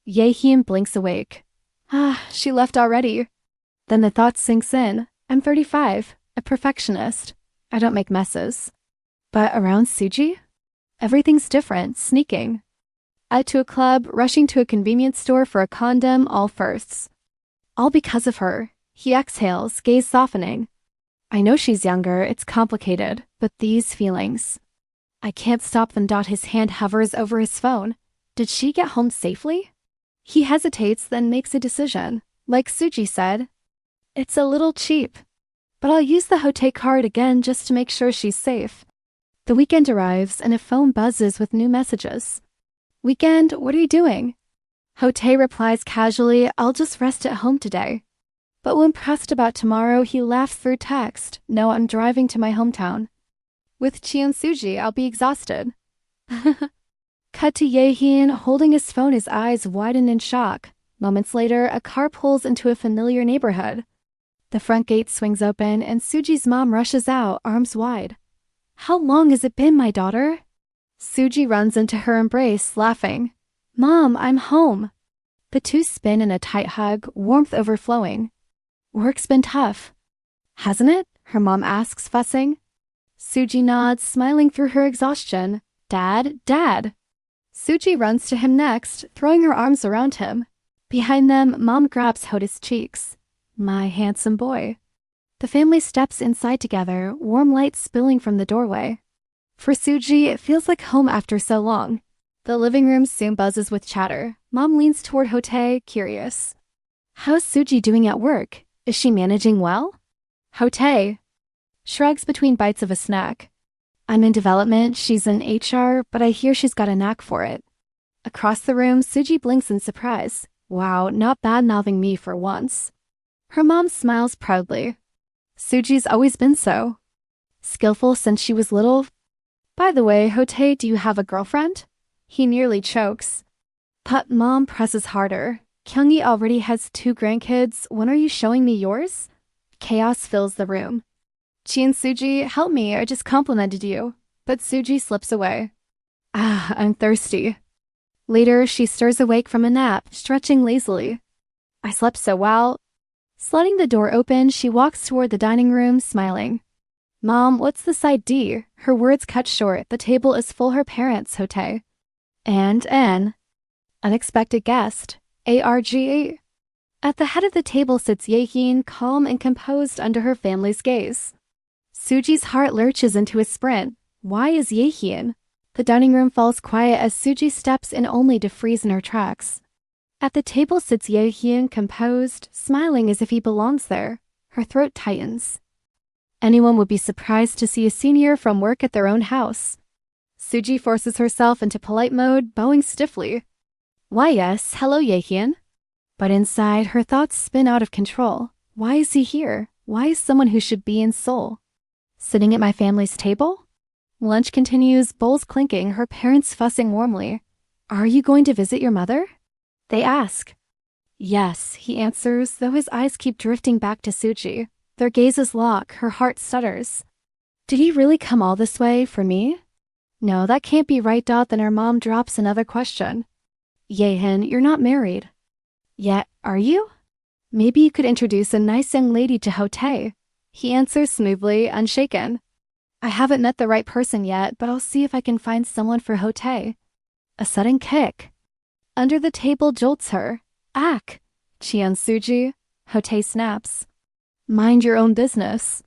Jaehyeon blinks awake. She left already. Then the thought sinks in. I'm 35, a perfectionist. I don't make messes. But around Suji? Everything's different, sneaking. Out to a club, rushing to a convenience store for a condom, all firsts. All because of her. He exhales, gaze softening. I know she's younger, it's complicated, but these feelings. I can't stop them. His hand hovers over his phone. Did she get home safely? He hesitates, then makes a decision. Like Suji said, it's a little cheap. But I'll use the Hote card again just to make sure she's safe. The weekend arrives and a phone buzzes with new messages. Weekend, what are you doing? Hote replies casually, I'll just rest at home today. But when pressed about tomorrow, he laughs through text. No, I'm driving to my hometown. With Cheon Suji, I'll be exhausted. Cut to Jaehyeon holding his phone, his eyes widen in shock. Moments later, a car pulls into a familiar neighborhood. The front gate swings open and Suji's mom rushes out, arms wide. How long has it been, my daughter? Suji runs into her embrace, laughing. Mom, I'm home. The two spin in a tight hug, warmth overflowing. Work's been tough. Hasn't it? Her mom asks, fussing. Suji nods, smiling through her exhaustion. Dad, Dad. Suji runs to him next, throwing her arms around him. Behind them, Mom grabs Hota's cheeks. My handsome boy. The family steps inside together, warm light spilling from the doorway. For Suji, it feels like home after so long. The living room soon buzzes with chatter. Mom leans toward Hote, curious. How's Suji doing at work? Is she managing well? Hote shrugs between bites of a snack. I'm in development, she's in HR, but I hear she's got a knack for it. Across the room, Suji blinks in surprise. Wow, not bad-mouthing me for once. Her mom smiles proudly. Suji's always been so. Skillful since she was little. By the way, Hote, do you have a girlfriend? He nearly chokes. But Mom presses harder. Kyungi already has 2 grandkids. When are you showing me yours? Chaos fills the room. Cheon Suji, help me, I just complimented you. But Suji slips away. I'm thirsty. Later, she stirs awake from a nap, stretching lazily. I slept so well. Sliding the door open, she walks toward the dining room, smiling. Mom, what's the side D? Her words cut short. The table is full. Her parents, Hote. And an unexpected guest, ARG. At the head of the table sits Jaehyeon, calm and composed under her family's gaze. Suji's heart lurches into a sprint. Why is Jaehyeon? The dining room falls quiet as Suji steps in only to freeze in her tracks. At the table sits Jaehyeon, composed, smiling as if he belongs there. Her throat tightens. Anyone would be surprised to see a senior from work at their own house. Suji forces herself into polite mode, bowing stiffly. Why yes, hello Jaehyeon. But inside, her thoughts spin out of control. Why is he here? Why is someone who should be in Seoul sitting at my family's table? Lunch continues, bowls clinking, her parents fussing warmly. Are you going to visit your mother? They ask. Yes, he answers, though his eyes keep drifting back to Suji. Their gazes lock, her heart stutters. Did he really come all this way for me? No, that can't be right. Then her mom drops another question. Jaehyeon, you're not married. Yet, are you? Maybe you could introduce a nice young lady to Hote. He answers smoothly, unshaken. I haven't met the right person yet, but I'll see if I can find someone for Hote. A sudden kick. Under the table jolts her. Ack! Cheon Suji. Hotae snaps. Mind your own business.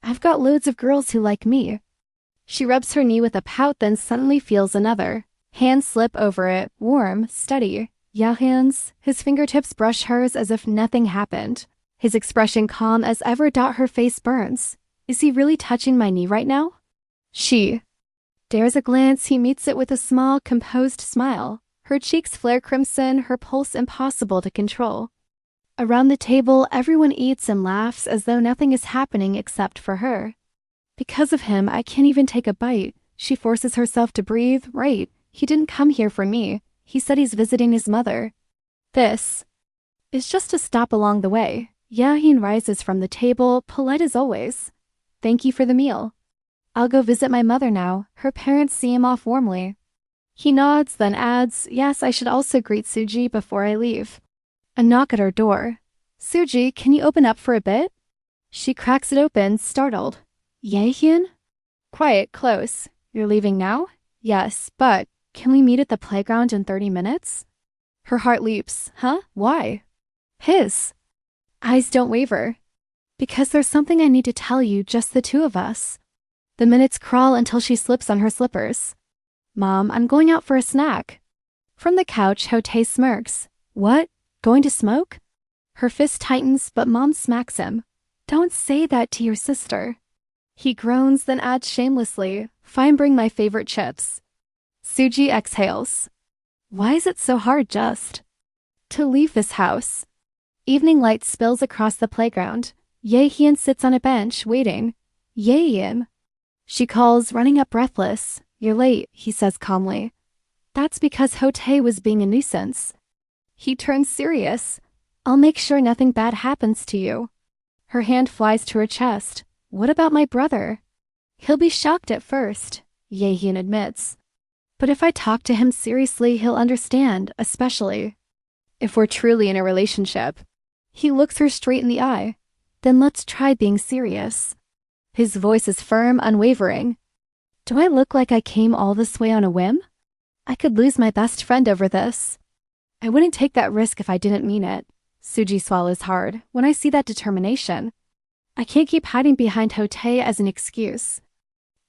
I've got loads of girls who like me. She rubs her knee with a pout, then suddenly feels another. Hands slip over it, warm, steady. Jaehyeon's. His fingertips brush hers as if nothing happened. His expression calm as ever. Her face burns. Is he really touching my knee right now? She dares a glance. He meets it with a small, composed smile. Her cheeks flare crimson, her pulse impossible to control. Around the table, everyone eats and laughs as though nothing is happening except for her. Because of him, I can't even take a bite. She forces herself to breathe. Right, he didn't come here for me. He said he's visiting his mother. This is just a stop along the way. Jaehyeon rises from the table, polite as always. Thank you for the meal. I'll go visit my mother now. Her parents see him off warmly. He nods, then adds, yes, I should also greet Suji before I leave. A knock at her door. Suji, can you open up for a bit? She cracks it open, startled. Jaehyeon? Quiet, close. You're leaving now? Yes, but can we meet at the playground in 30 minutes? Her heart leaps. Huh? Why? His eyes don't waver. Because there's something I need to tell you, just the two of us. The minutes crawl until she slips on her slippers. Mom, I'm going out for a snack. From the couch, Hotae smirks. What? Going to smoke? Her fist tightens, but Mom smacks him. Don't say that to your sister. He groans, then adds shamelessly, fine, bring my favorite chips. Suji exhales. Why is it so hard just to leave this house? Evening light spills across the playground. Jaehyeon sits on a bench, waiting. Jaehyeon. She calls, running up breathless. You're late, he says calmly. That's because Hotae was being a nuisance. He turns serious. I'll make sure nothing bad happens to you. Her hand flies to her chest. What about my brother? He'll be shocked at first, Jaehyeon admits. But if I talk to him seriously, he'll understand, especially if we're truly in a relationship. He looks her straight in the eye. Then let's try being serious. His voice is firm, unwavering. Do I look like I came all this way on a whim? I could lose my best friend over this. I wouldn't take that risk if I didn't mean it. Suji swallows hard. When I see that determination, I can't keep hiding behind Hotae as an excuse.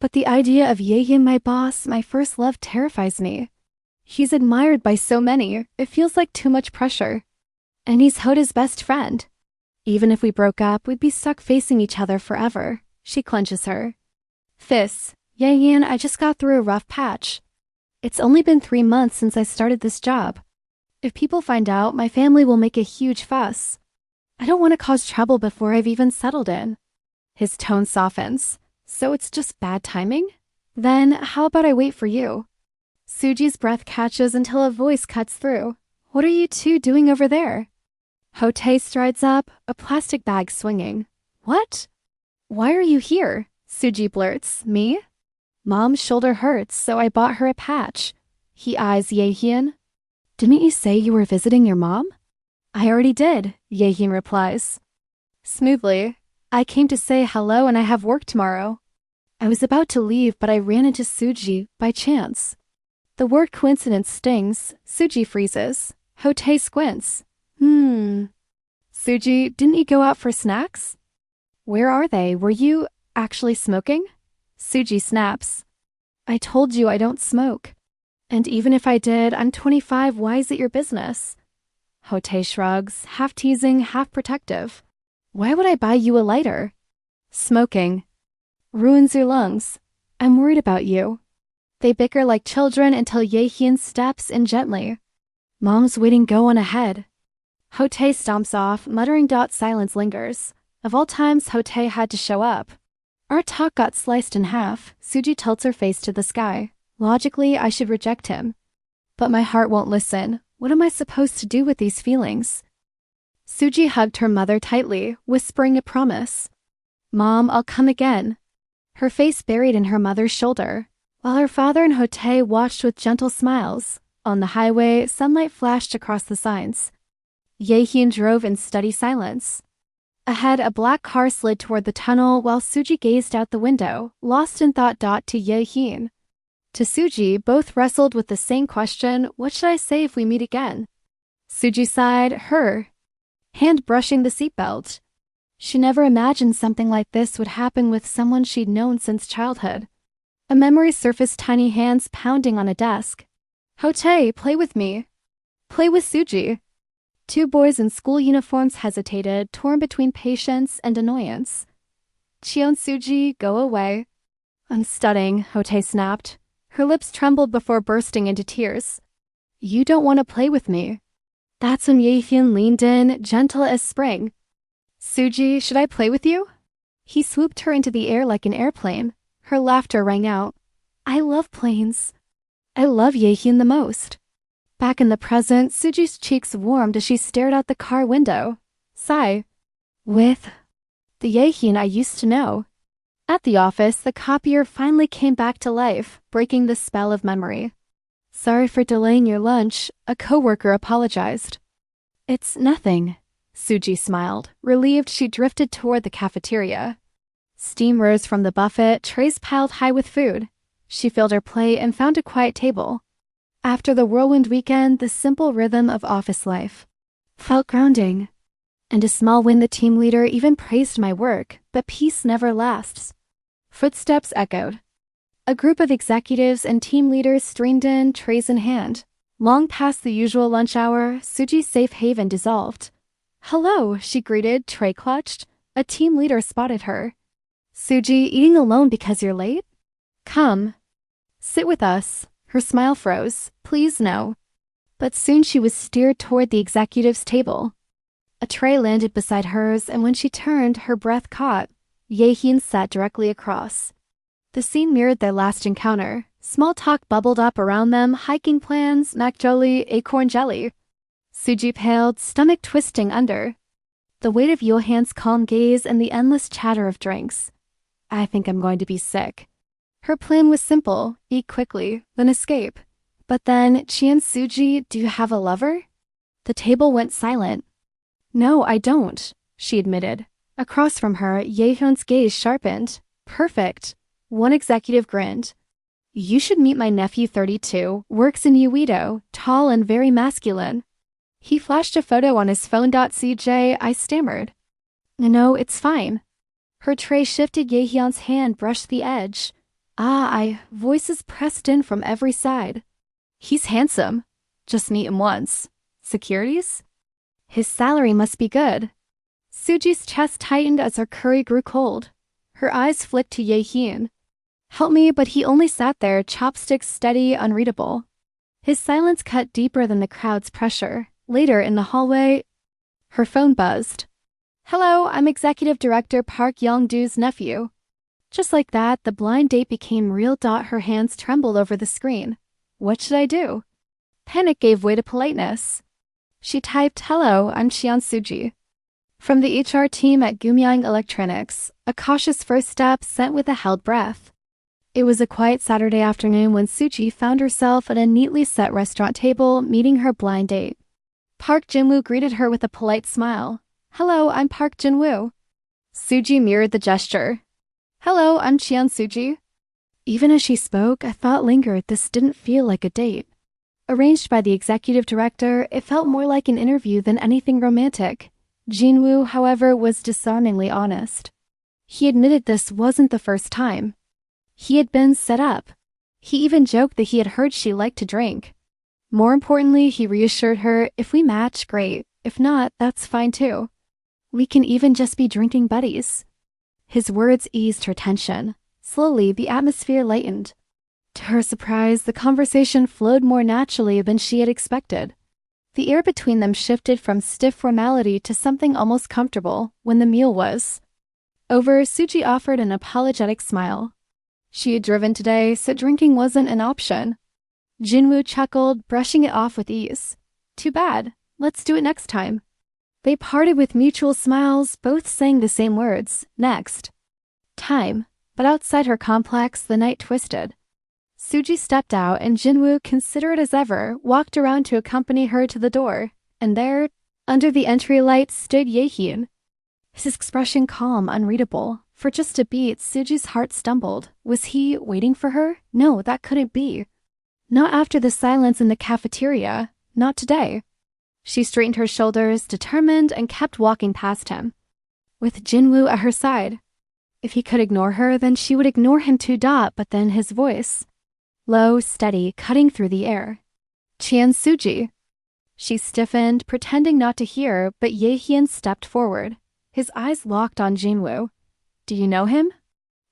But the idea of Jaehyeon, my boss, my first love, terrifies me. He's admired by so many. It feels like too much pressure. And he's Hotae's best friend. Even if we broke up, we'd be stuck facing each other forever. She clenches her fists. Jaehyeon, I just got through a rough patch. It's only been 3 months since I started this job. If people find out, my family will make a huge fuss. I don't want to cause trouble before I've even settled in. His tone softens. So it's just bad timing? Then how about I wait for you? Suji's breath catches until a voice cuts through. What are you two doing over there? Hotae strides up, a plastic bag swinging. What? Why are you here? Suji blurts. Me? Mom's shoulder hurts, so I bought her a patch. He eyes Jaehyeon. Didn't you say you were visiting your mom? I already did, Jaehyeon replies. Smoothly. I came to say hello and I have work tomorrow. I was about to leave, but I ran into Suji by chance. The word coincidence stings. Suji freezes. Hotae squints. Suji, didn't you go out for snacks? Where are they? Were you actually smoking? Suji snaps. I told you I don't smoke. And even if I did, I'm 25. Why is it your business? Hotae shrugs, half teasing, half protective. Why would I buy you a lighter? Smoking ruins your lungs. I'm worried about you. They bicker like children until Jaehyeon steps in gently. Mom's waiting, go on ahead. Hotae stomps off, muttering. Silence lingers. Of all times, Hotae had to show up. Our talk got sliced in half. Suji tilts her face to the sky. Logically, I should reject him. But my heart won't listen. What am I supposed to do with these feelings? Suji hugged her mother tightly, whispering a promise. Mom, I'll come again. Her face buried in her mother's shoulder, while her father and Hotae watched with gentle smiles. On the highway, sunlight flashed across the signs. Jaehyeon drove in steady silence. Ahead, a black car slid toward the tunnel while Suji gazed out the window, lost in thought. To Jaehyeon. To Suji, both wrestled with the same question, what should I say if we meet again? Suji sighed, her hand brushing the seatbelt. She never imagined something like this would happen with someone she'd known since childhood. A memory surfaced, tiny hands pounding on a desk. Hotae, play with me. Play with Suji. Two boys in school uniforms hesitated, torn between patience and annoyance. Cheon, Suji, go away. I'm studying, Hotae snapped. Her lips trembled before bursting into tears. You don't want to play with me. That's when Jaehyeon leaned in, gentle as spring. Suji, should I play with you? He swooped her into the air like an airplane. Her laughter rang out. I love planes. I love Jaehyeon the most. Back in the present, Suji's cheeks warmed as she stared out the car window. Sigh. With the Jaehyeon I used to know. At the office, the copier finally came back to life, breaking the spell of memory. Sorry for delaying your lunch, a coworker apologized. It's nothing. Suji smiled, relieved. She drifted toward the cafeteria. Steam rose from the buffet, trays piled high with food. She filled her plate and found a quiet table. After the whirlwind weekend, the simple rhythm of office life felt grounding. And a small win, the team leader even praised my work, but peace never lasts. Footsteps echoed. A group of executives and team leaders streamed in, trays in hand. Long past the usual lunch hour, Suji's safe haven dissolved. Hello, she greeted, tray clutched. A team leader spotted her. Suji, eating alone because you're late? Come. Sit with us. Her smile froze. Please no. But soon she was steered toward the executive's table. A tray landed beside hers, and when she turned, her breath caught. Jaehyeon sat directly across. The scene mirrored their last encounter. Small talk bubbled up around them, hiking plans, makgeolli, acorn jelly. Suji paled, stomach twisting under. The weight of Johan's calm gaze and the endless chatter of drinks. I think I'm going to be sick. Her plan was simple, eat quickly, then escape. But then, Cheon, Suji, do you have a lover? The table went silent. No, I don't, she admitted. Across from her, Jaehyun's gaze sharpened. Perfect. One executive grinned. You should meet my nephew, 32, works in Uedo, tall and very masculine. He flashed a photo on his phone. CJ, I stammered. No, it's fine. Her tray shifted. Jaehyun's hand brushed the edge. Voices pressed in from every side. He's handsome. Just meet him once. Securities? His salary must be good. Suji's chest tightened as her curry grew cold. Her eyes flicked to Jaehyeon. Help me, but he only sat there, chopsticks steady, unreadable. His silence cut deeper than the crowd's pressure. Later, in the hallway, her phone buzzed. Hello, I'm Executive Director Park Young-doo's nephew. Just like that, the blind date became real. Her hands trembled over the screen. What should I do? Panic gave way to politeness. She typed, Hello, I'm Cheon Suji. From the HR team at Gumyang Electronics, a cautious first step sent with a held breath. It was a quiet Saturday afternoon when Suji found herself at a neatly set restaurant table meeting her blind date. Park Jinwoo greeted her with a polite smile. Hello, I'm Park Jinwoo. Suji mirrored the gesture. Hello, I'm Cheon Suji. Even as she spoke, a thought lingered. This didn't feel like a date. Arranged by the executive director, it felt more like an interview than anything romantic. Jinwoo, however, was disarmingly honest. He admitted this wasn't the first time. He had been set up. He even joked that he had heard she liked to drink. More importantly, he reassured her, if we match, great. If not, that's fine too. We can even just be drinking buddies. His words eased her tension. Slowly, the atmosphere lightened. To her surprise, the conversation flowed more naturally than she had expected. The air between them shifted from stiff formality to something almost comfortable. When the meal was over, Suji offered an apologetic smile. She had driven today, so drinking wasn't an option. Jinwoo chuckled, brushing it off with ease. Too bad. Let's do it next time. They parted with mutual smiles, both saying the same words, next time. But outside her complex, the night twisted. Suji stepped out, and Jinwoo, considerate as ever, walked around to accompany her to the door. And there, under the entry light, stood Jaehyeon. His expression calm, unreadable. For just a beat, Suji's heart stumbled. Was he waiting for her? No, that couldn't be. Not after the silence in the cafeteria. Not today. She straightened her shoulders, determined, and kept walking past him, with Jinwoo at her side. If he could ignore her, then she would ignore him too. But then his voice. Low, steady, cutting through the air. Chan Suji. She stiffened, pretending not to hear, but Jaehyeon stepped forward. His eyes locked on Jinwoo. Do you know him?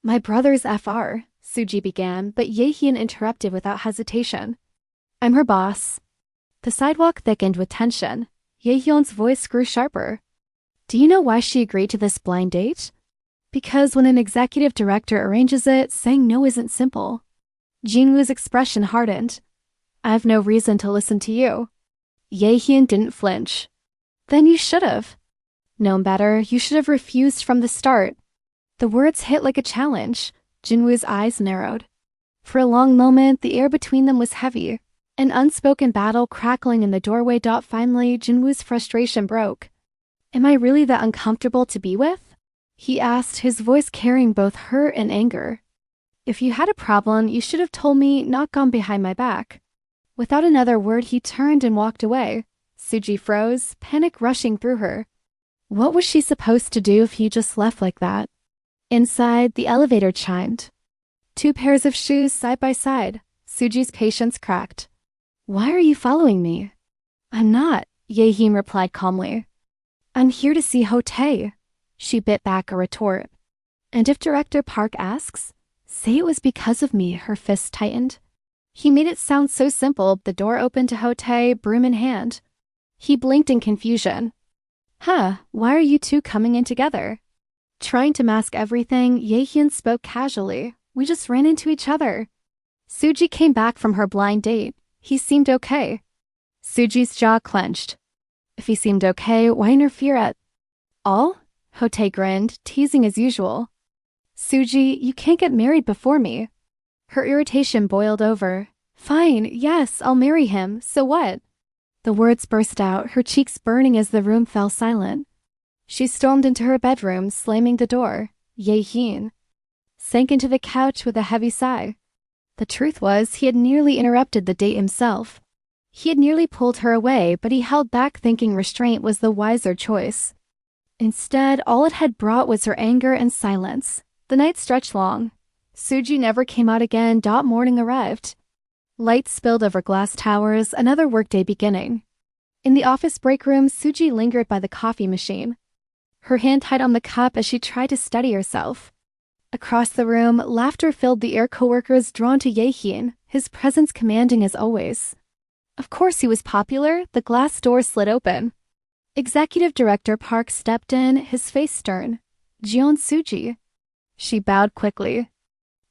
My brother's FR, Suji began, but Jaehyeon interrupted without hesitation. I'm her boss. The sidewalk thickened with tension. Jaehyun's voice grew sharper. Do you know why she agreed to this blind date? Because when an executive director arranges it, saying no isn't simple. Jinwoo's expression hardened. I've no reason to listen to you. Jaehyeon didn't flinch. Then you should have. Known better, you should have refused from the start. The words hit like a challenge. Jinwoo's eyes narrowed. For a long moment, the air between them was heavy. An unspoken battle crackling in the doorway. Finally, Jinwoo's frustration broke. Am I really that uncomfortable to be with? He asked, his voice carrying both hurt and anger. If you had a problem, you should have told me, not gone behind my back. Without another word, he turned and walked away. Suji froze, panic rushing through her. What was she supposed to do if he just left like that? Inside, the elevator chimed. 2 pairs of shoes side by side. Suji's patience cracked. Why are you following me? I'm not, Jaehyeon replied calmly. I'm here to see Hotae. She bit back a retort. And if Director Park asks, say it was because of me, her fist tightened. He made it sound so simple. The door opened to Hotae, broom in hand. He blinked in confusion. Why are you two coming in together? Trying to mask everything, Jaehyeon spoke casually. We just ran into each other. Suji came back from her blind date. He seemed okay. Suji's jaw clenched. If he seemed okay, why interfere at all? Hotae grinned, teasing as usual. Suji, you can't get married before me. Her irritation boiled over. Fine, yes, I'll marry him, so what? The words burst out, her cheeks burning as the room fell silent. She stormed into her bedroom, slamming the door. Jaehyeon sank into the couch with a heavy sigh. The truth was, he had nearly interrupted the date himself. He had nearly pulled her away, but he held back, thinking restraint was the wiser choice. Instead, all it had brought was her anger and silence. The night stretched long. Suji never came out again. Morning arrived. Lights spilled over glass towers, another workday beginning. In the office break room, Suji lingered by the coffee machine, her hand tight on the cup as she tried to steady herself. Across the room, laughter filled the air. Coworkers drawn to Jaehyeon, his presence commanding as always. Of course he was popular. The glass door slid open. Executive Director Park stepped in, his face stern. Jeon Suji. She bowed quickly.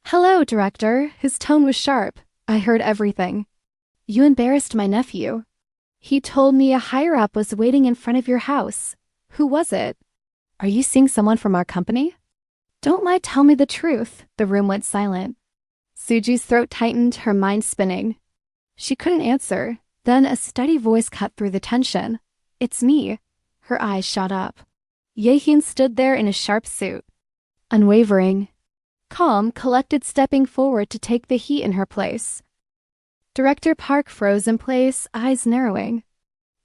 Hello, Director. His tone was sharp. I heard everything. You embarrassed my nephew. He told me a higher-up was waiting in front of your house. Who was it? Are you seeing someone from our company? Don't lie, tell me the truth. The room went silent. Suji's throat tightened, her mind spinning. She couldn't answer. Then a steady voice cut through the tension. It's me. Her eyes shot up. Jaehyeon stood there in a sharp suit. Unwavering. Calm, collected, stepping forward to take the heat in her place. Director Park froze in place, eyes narrowing.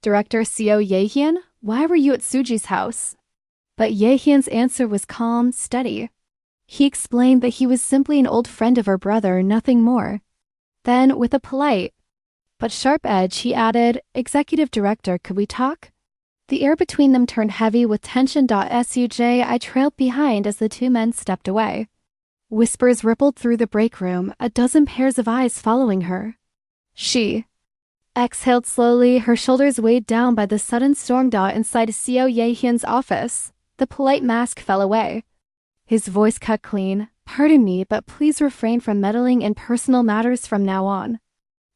Director Seo Jaehyeon, why were you at Suji's house? But Jaehyun's answer was calm, steady. He explained that he was simply an old friend of her brother, nothing more. Then, with a polite but sharp edge, he added, Executive Director, could we talk? The air between them turned heavy with tension. Suj, I trailed behind as the two men stepped away. Whispers rippled through the break room, a dozen pairs of eyes following her. She exhaled slowly, her shoulders weighed down by the sudden storm. Inside Seo Jaehyun's office, the polite mask fell away. His voice cut clean. Pardon me, but please refrain from meddling in personal matters from now on.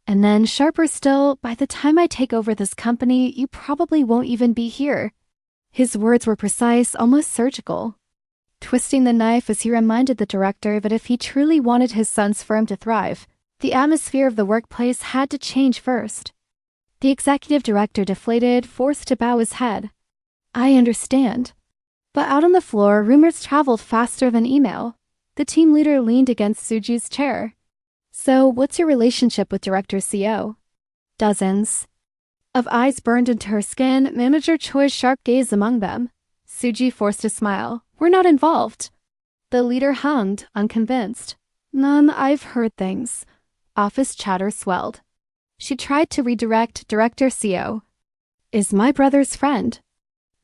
And then, sharper still, by the time I take over this company, you probably won't even be here. His words were precise, almost surgical, twisting the knife as he reminded the director that if he truly wanted his son's firm to thrive, the atmosphere of the workplace had to change first. The executive director deflated, forced to bow his head. I understand. But out on the floor, rumors traveled faster than email. The team leader leaned against Suji's chair. So, what's your relationship with Director CO? Dozens of eyes burned into her skin, Manager Choi's sharp gaze among them. Suji forced a smile. We're not involved. The leader hummed, unconvinced. None, I've heard things. Office chatter swelled. She tried to redirect Director CO. Is my brother's friend?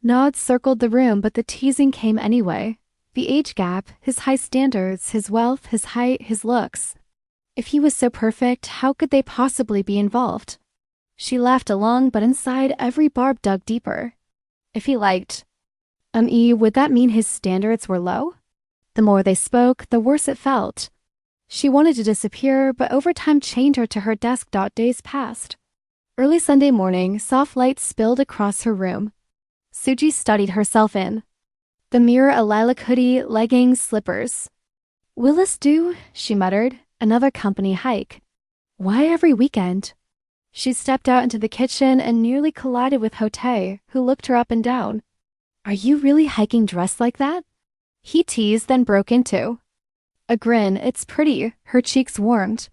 Nods circled the room, but the teasing came anyway. The age gap, his high standards, his wealth, his height, his looks. If he was so perfect, how could they possibly be involved? She laughed along, but inside, every barb dug deeper. If he liked would that mean his standards were low? The more they spoke, the worse it felt. She wanted to disappear, but overtime chained her to her desk. Days passed. Early Sunday morning, soft light spilled across her room. Suji studied herself in the mirror, a lilac hoodie, leggings, slippers. Will this do? She muttered. Another company hike. Why every weekend? She stepped out into the kitchen and nearly collided with Hotae, who looked her up and down. Are you really hiking dressed like that? He teased, then broke into a grin. It's pretty. Her cheeks warmed.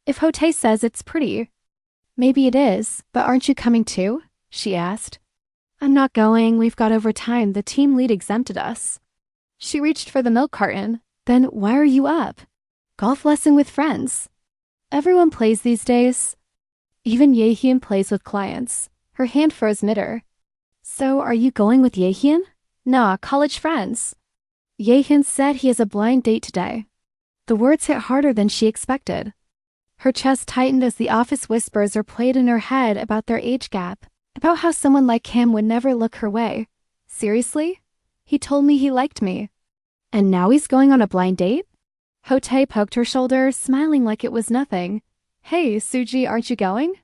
If Hotae says it's pretty. Maybe it is, but aren't you coming too? She asked. I'm not going. We've got overtime. The team lead exempted us. She reached for the milk carton. Then why are you up? Golf lesson with friends. Everyone plays these days. Even Jaehyeon plays with clients. Her hand froze mid-air. So are you going with Jaehyeon? Nah, college friends. Jaehyeon said he has a blind date today. The words hit harder than she expected. Her chest tightened as the office whispers replayed in her head about their age gap, about how someone like him would never look her way. Seriously? He told me he liked me. And now he's going on a blind date? Hotae poked her shoulder, smiling like it was nothing. Hey, Suji, aren't you going?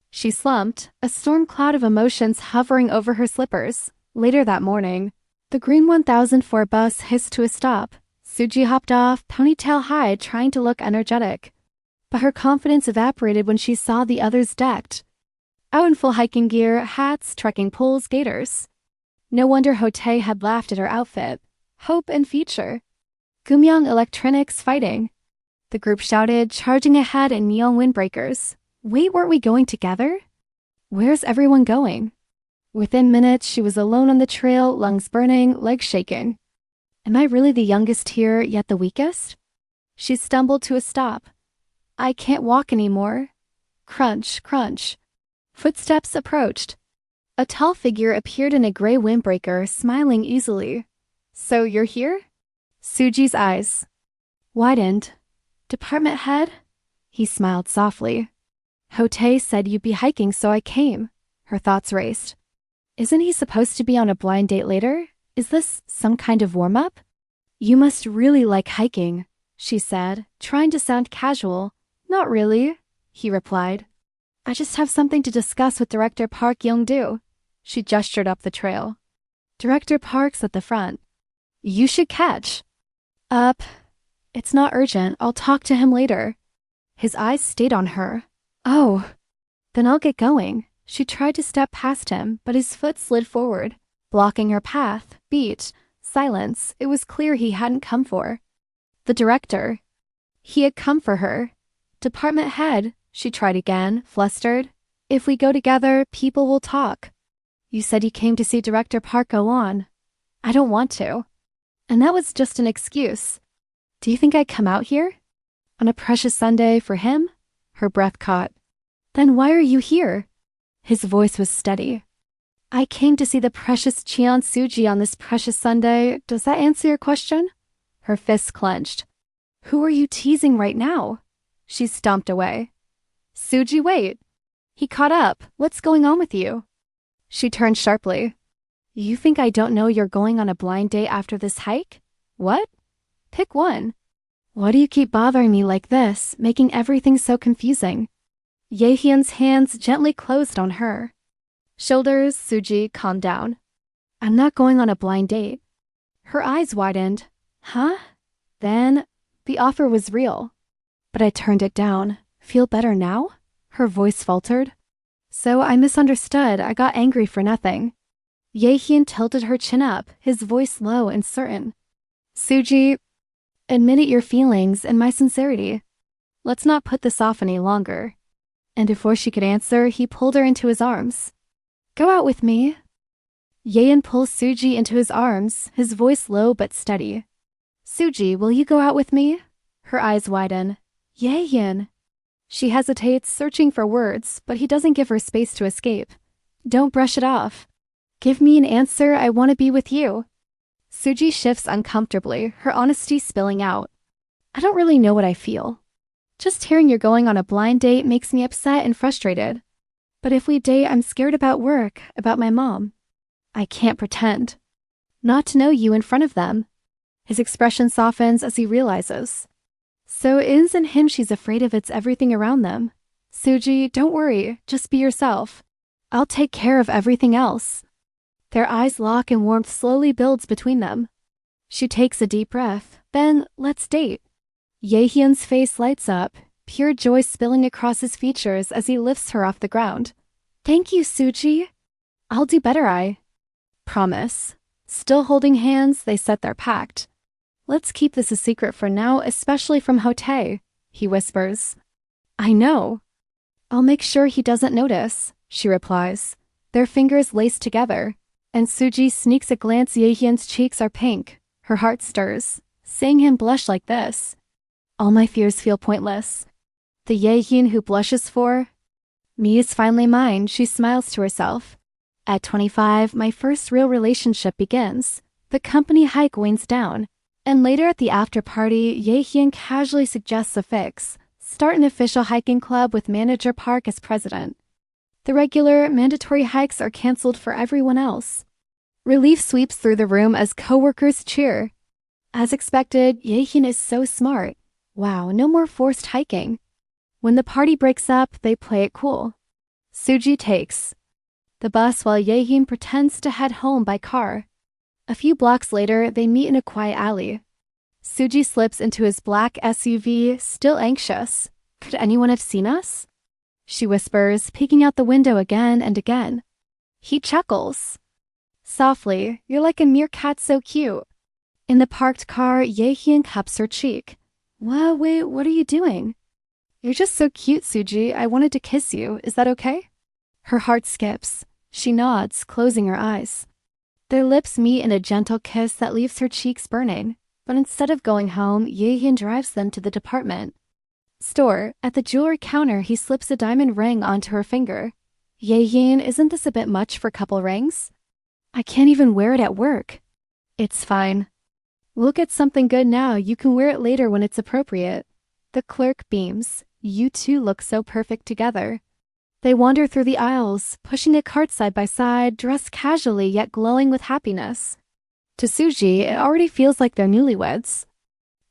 She slumped, a storm cloud of emotions hovering over her slippers. Later that morning, the green 1004 bus hissed to a stop. Suji hopped off, ponytail high, trying to look energetic. But her confidence evaporated when she saw the others decked out in full hiking gear, hats, trekking poles, gaiters. No wonder Hotae had laughed at her outfit. Hope and feature. Gumyang Electronics fighting. The group shouted, charging ahead in neon windbreakers. Wait, weren't we going together? Where's everyone going? Within minutes, she was alone on the trail, lungs burning, legs shaking. Am I really the youngest here, yet the weakest? She stumbled to a stop. I can't walk anymore. Crunch, crunch. Footsteps approached. A tall figure appeared in a gray windbreaker, smiling easily. So you're here? Suji's eyes widened. Department head? He smiled softly. Hotae said you'd be hiking, so I came. Her thoughts raced. Isn't he supposed to be on a blind date later? Is this some kind of warm-up? You must really like hiking, she said, trying to sound casual. Not really, he replied. I just have something to discuss with Director Park Young-do. She gestured up the trail. Director Park's at the front. You should catch up. It's not urgent. I'll talk to him later. His eyes stayed on her. Oh, then I'll get going. She tried to step past him, but his foot slid forward, blocking her path. Beat. Silence. It was clear he hadn't come for the director. He had come for her. Department head, she tried again, flustered. If we go together, people will talk. You said you came to see Director Park go on. I don't want to. And that was just an excuse. Do you think I'd come out here? On a precious Sunday for him? Her breath caught. Then why are you here? His voice was steady. I came to see the precious Cheon Suji on this precious Sunday. Does that answer your question? Her fists clenched. Who are you teasing right now? She stomped away. Suji, wait. He caught up. What's going on with you? She turned sharply. You think I don't know you're going on a blind date after this hike? What? Pick one. Why do you keep bothering me like this, making everything so confusing? Jaehyun's hands gently closed on her shoulders. Suji, calm down. I'm not going on a blind date. Her eyes widened. Huh? Then, the offer was real. But I turned it down. Feel better now? Her voice faltered. So I misunderstood. I got angry for nothing. Jaehyeon tilted her chin up, his voice low and certain. Suji, admit your feelings and my sincerity. Let's not put this off any longer. And before she could answer, he pulled her into his arms. Go out with me. Jaehyeon pulls Suji into his arms, his voice low but steady. Suji, will you go out with me? Her eyes widen. Jaehyeon. She hesitates, searching for words, but he doesn't give her space to escape. Don't brush it off. Give me an answer, I want to be with you. Suji shifts uncomfortably, her honesty spilling out. I don't really know what I feel. Just hearing you're going on a blind date makes me upset and frustrated. But if we date, I'm scared about work, about my mom. I can't pretend. Not to know you in front of them. His expression softens as he realizes. So it isn't him she's afraid of, it's everything around them. Suji, don't worry, just be yourself. I'll take care of everything else. Their eyes lock and warmth slowly builds between them. She takes a deep breath. Then, let's date. Jaehyun's face lights up, pure joy spilling across his features as he lifts her off the ground. Thank you, Suji. I'll do better, I promise. Still holding hands, they set their pact. Let's keep this a secret for now, especially from Hotae, he whispers. I know. I'll make sure he doesn't notice, she replies. Their fingers lace together, and Suji sneaks a glance. Jaehyun's cheeks are pink. Her heart stirs. Seeing him blush like this. All my fears feel pointless. The Jaehyun who blushes for me is finally mine, she smiles to herself. At 25, my first real relationship begins. The company hike winds down, and later at the after party, Jaehyeon casually suggests a fix. Start an official hiking club with Manager Park as president. The regular, mandatory hikes are canceled for everyone else. Relief sweeps through the room as coworkers cheer. As expected, Jaehyeon is so smart. Wow, no more forced hiking. When the party breaks up, they play it cool. Suji takes the bus while Jaehyeon pretends to head home by car. A few blocks later, they meet in a quiet alley. Suji slips into his black SUV, still anxious. Could anyone have seen us? She whispers, peeking out the window again and again. He chuckles. Softly, you're like a meerkat, so cute. In the parked car, Jaehyeon cups her cheek. Wait, what are you doing? You're just so cute, Suji. I wanted to kiss you. Is that okay? Her heart skips. She nods, closing her eyes. Their lips meet in a gentle kiss that leaves her cheeks burning. But instead of going home, Jaehyeon drives them to the department store. At the jewelry counter, he slips a diamond ring onto her finger. Jaehyeon, isn't this a bit much for couple rings? I can't even wear it at work. It's fine. We'll get something good now. You can wear it later when it's appropriate. The clerk beams. You two look so perfect together. They wander through the aisles, pushing a cart side by side, dressed casually yet glowing with happiness. To Suji, it already feels like they're newlyweds.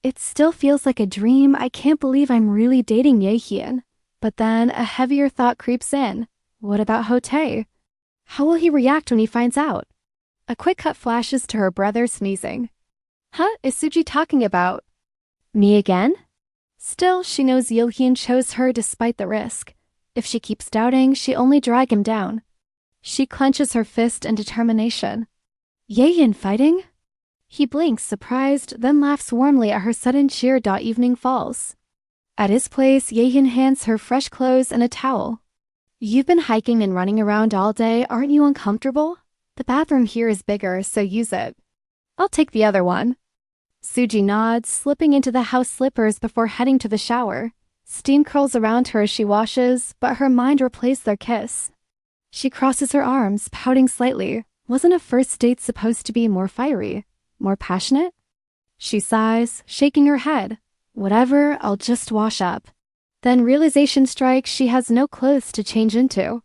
It still feels like a dream. I can't believe I'm really dating Jaehyeon. But then a heavier thought creeps in. What about Hotae? How will he react when he finds out? A quick cut flashes to her brother sneezing. Huh? Is Suji talking about me again? Still, she knows Jaehyeon chose her despite the risk. If she keeps doubting, she only drag him down. She clenches her fist in determination. Jaehyeon fighting? He blinks, surprised, then laughs warmly at her sudden cheer. Evening falls. At his place, Jaehyeon hands her fresh clothes and a towel. You've been hiking and running around all day, aren't you uncomfortable? The bathroom here is bigger, so use it. I'll take the other one. Suji nods, slipping into the house slippers before heading to the shower. Steam curls around her as she washes, but her mind replays their kiss. She crosses her arms, pouting slightly. Wasn't a first date supposed to be more fiery, more passionate? She sighs, shaking her head. Whatever, I'll just wash up. Then realization strikes she has no clothes to change into.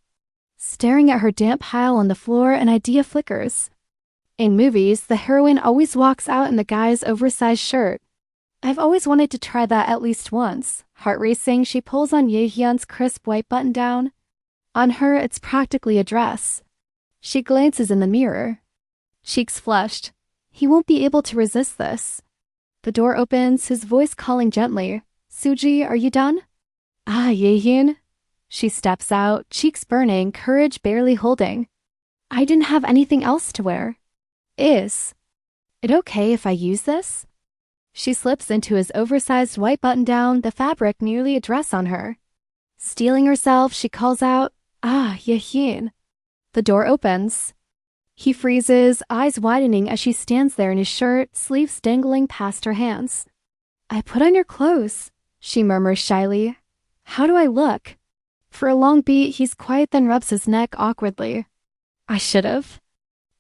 Staring at her damp pile on the floor, an idea flickers. In movies, the heroine always walks out in the guy's oversized shirt. I've always wanted to try that at least once. Heart racing, she pulls on Jaehyun's crisp white button-down. On her, it's practically a dress. She glances in the mirror. Cheeks flushed. He won't be able to resist this. The door opens, his voice calling gently. Suji, are you done? Ah, Jaehyeon. She steps out, cheeks burning, courage barely holding. I didn't have anything else to wear. Is it okay if I use this? She slips into his oversized white button-down, the fabric nearly a dress on her. Steeling herself, she calls out, "Ah, Jaehyeon." The door opens. He freezes, eyes widening as she stands there in his shirt, sleeves dangling past her hands. "I put on your clothes," she murmurs shyly. "How do I look?" For a long beat, he's quiet, then rubs his neck awkwardly. "I should've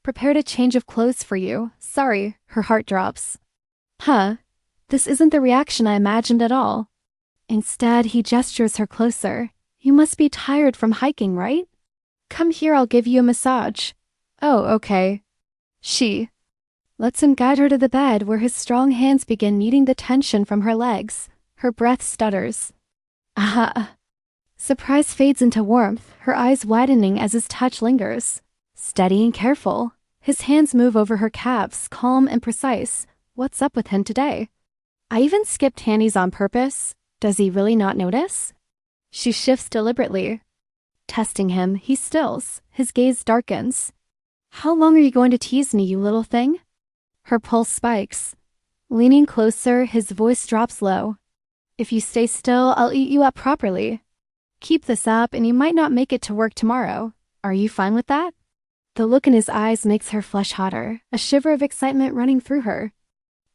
prepared a change of clothes for you. Sorry." Her heart drops. Huh, this isn't the reaction I imagined at all. Instead, he gestures her closer. "You must be tired from hiking, right? Come here, I'll give you a massage." "Oh, okay." She lets him guide her to the bed where his strong hands begin kneading the tension from her legs. Her breath stutters. Ah. Surprise fades into warmth, her eyes widening as his touch lingers. Steady and careful. His hands move over her calves, calm and precise. What's up with him today? I even skipped Hanny's on purpose. Does he really not notice? She shifts deliberately. Testing him, he stills. His gaze darkens. "How long are you going to tease me, you little thing?" Her pulse spikes. Leaning closer, his voice drops low. "If you stay still, I'll eat you up properly. Keep this up and you might not make it to work tomorrow. Are you fine with that?" The look in his eyes makes her flush hotter, a shiver of excitement running through her.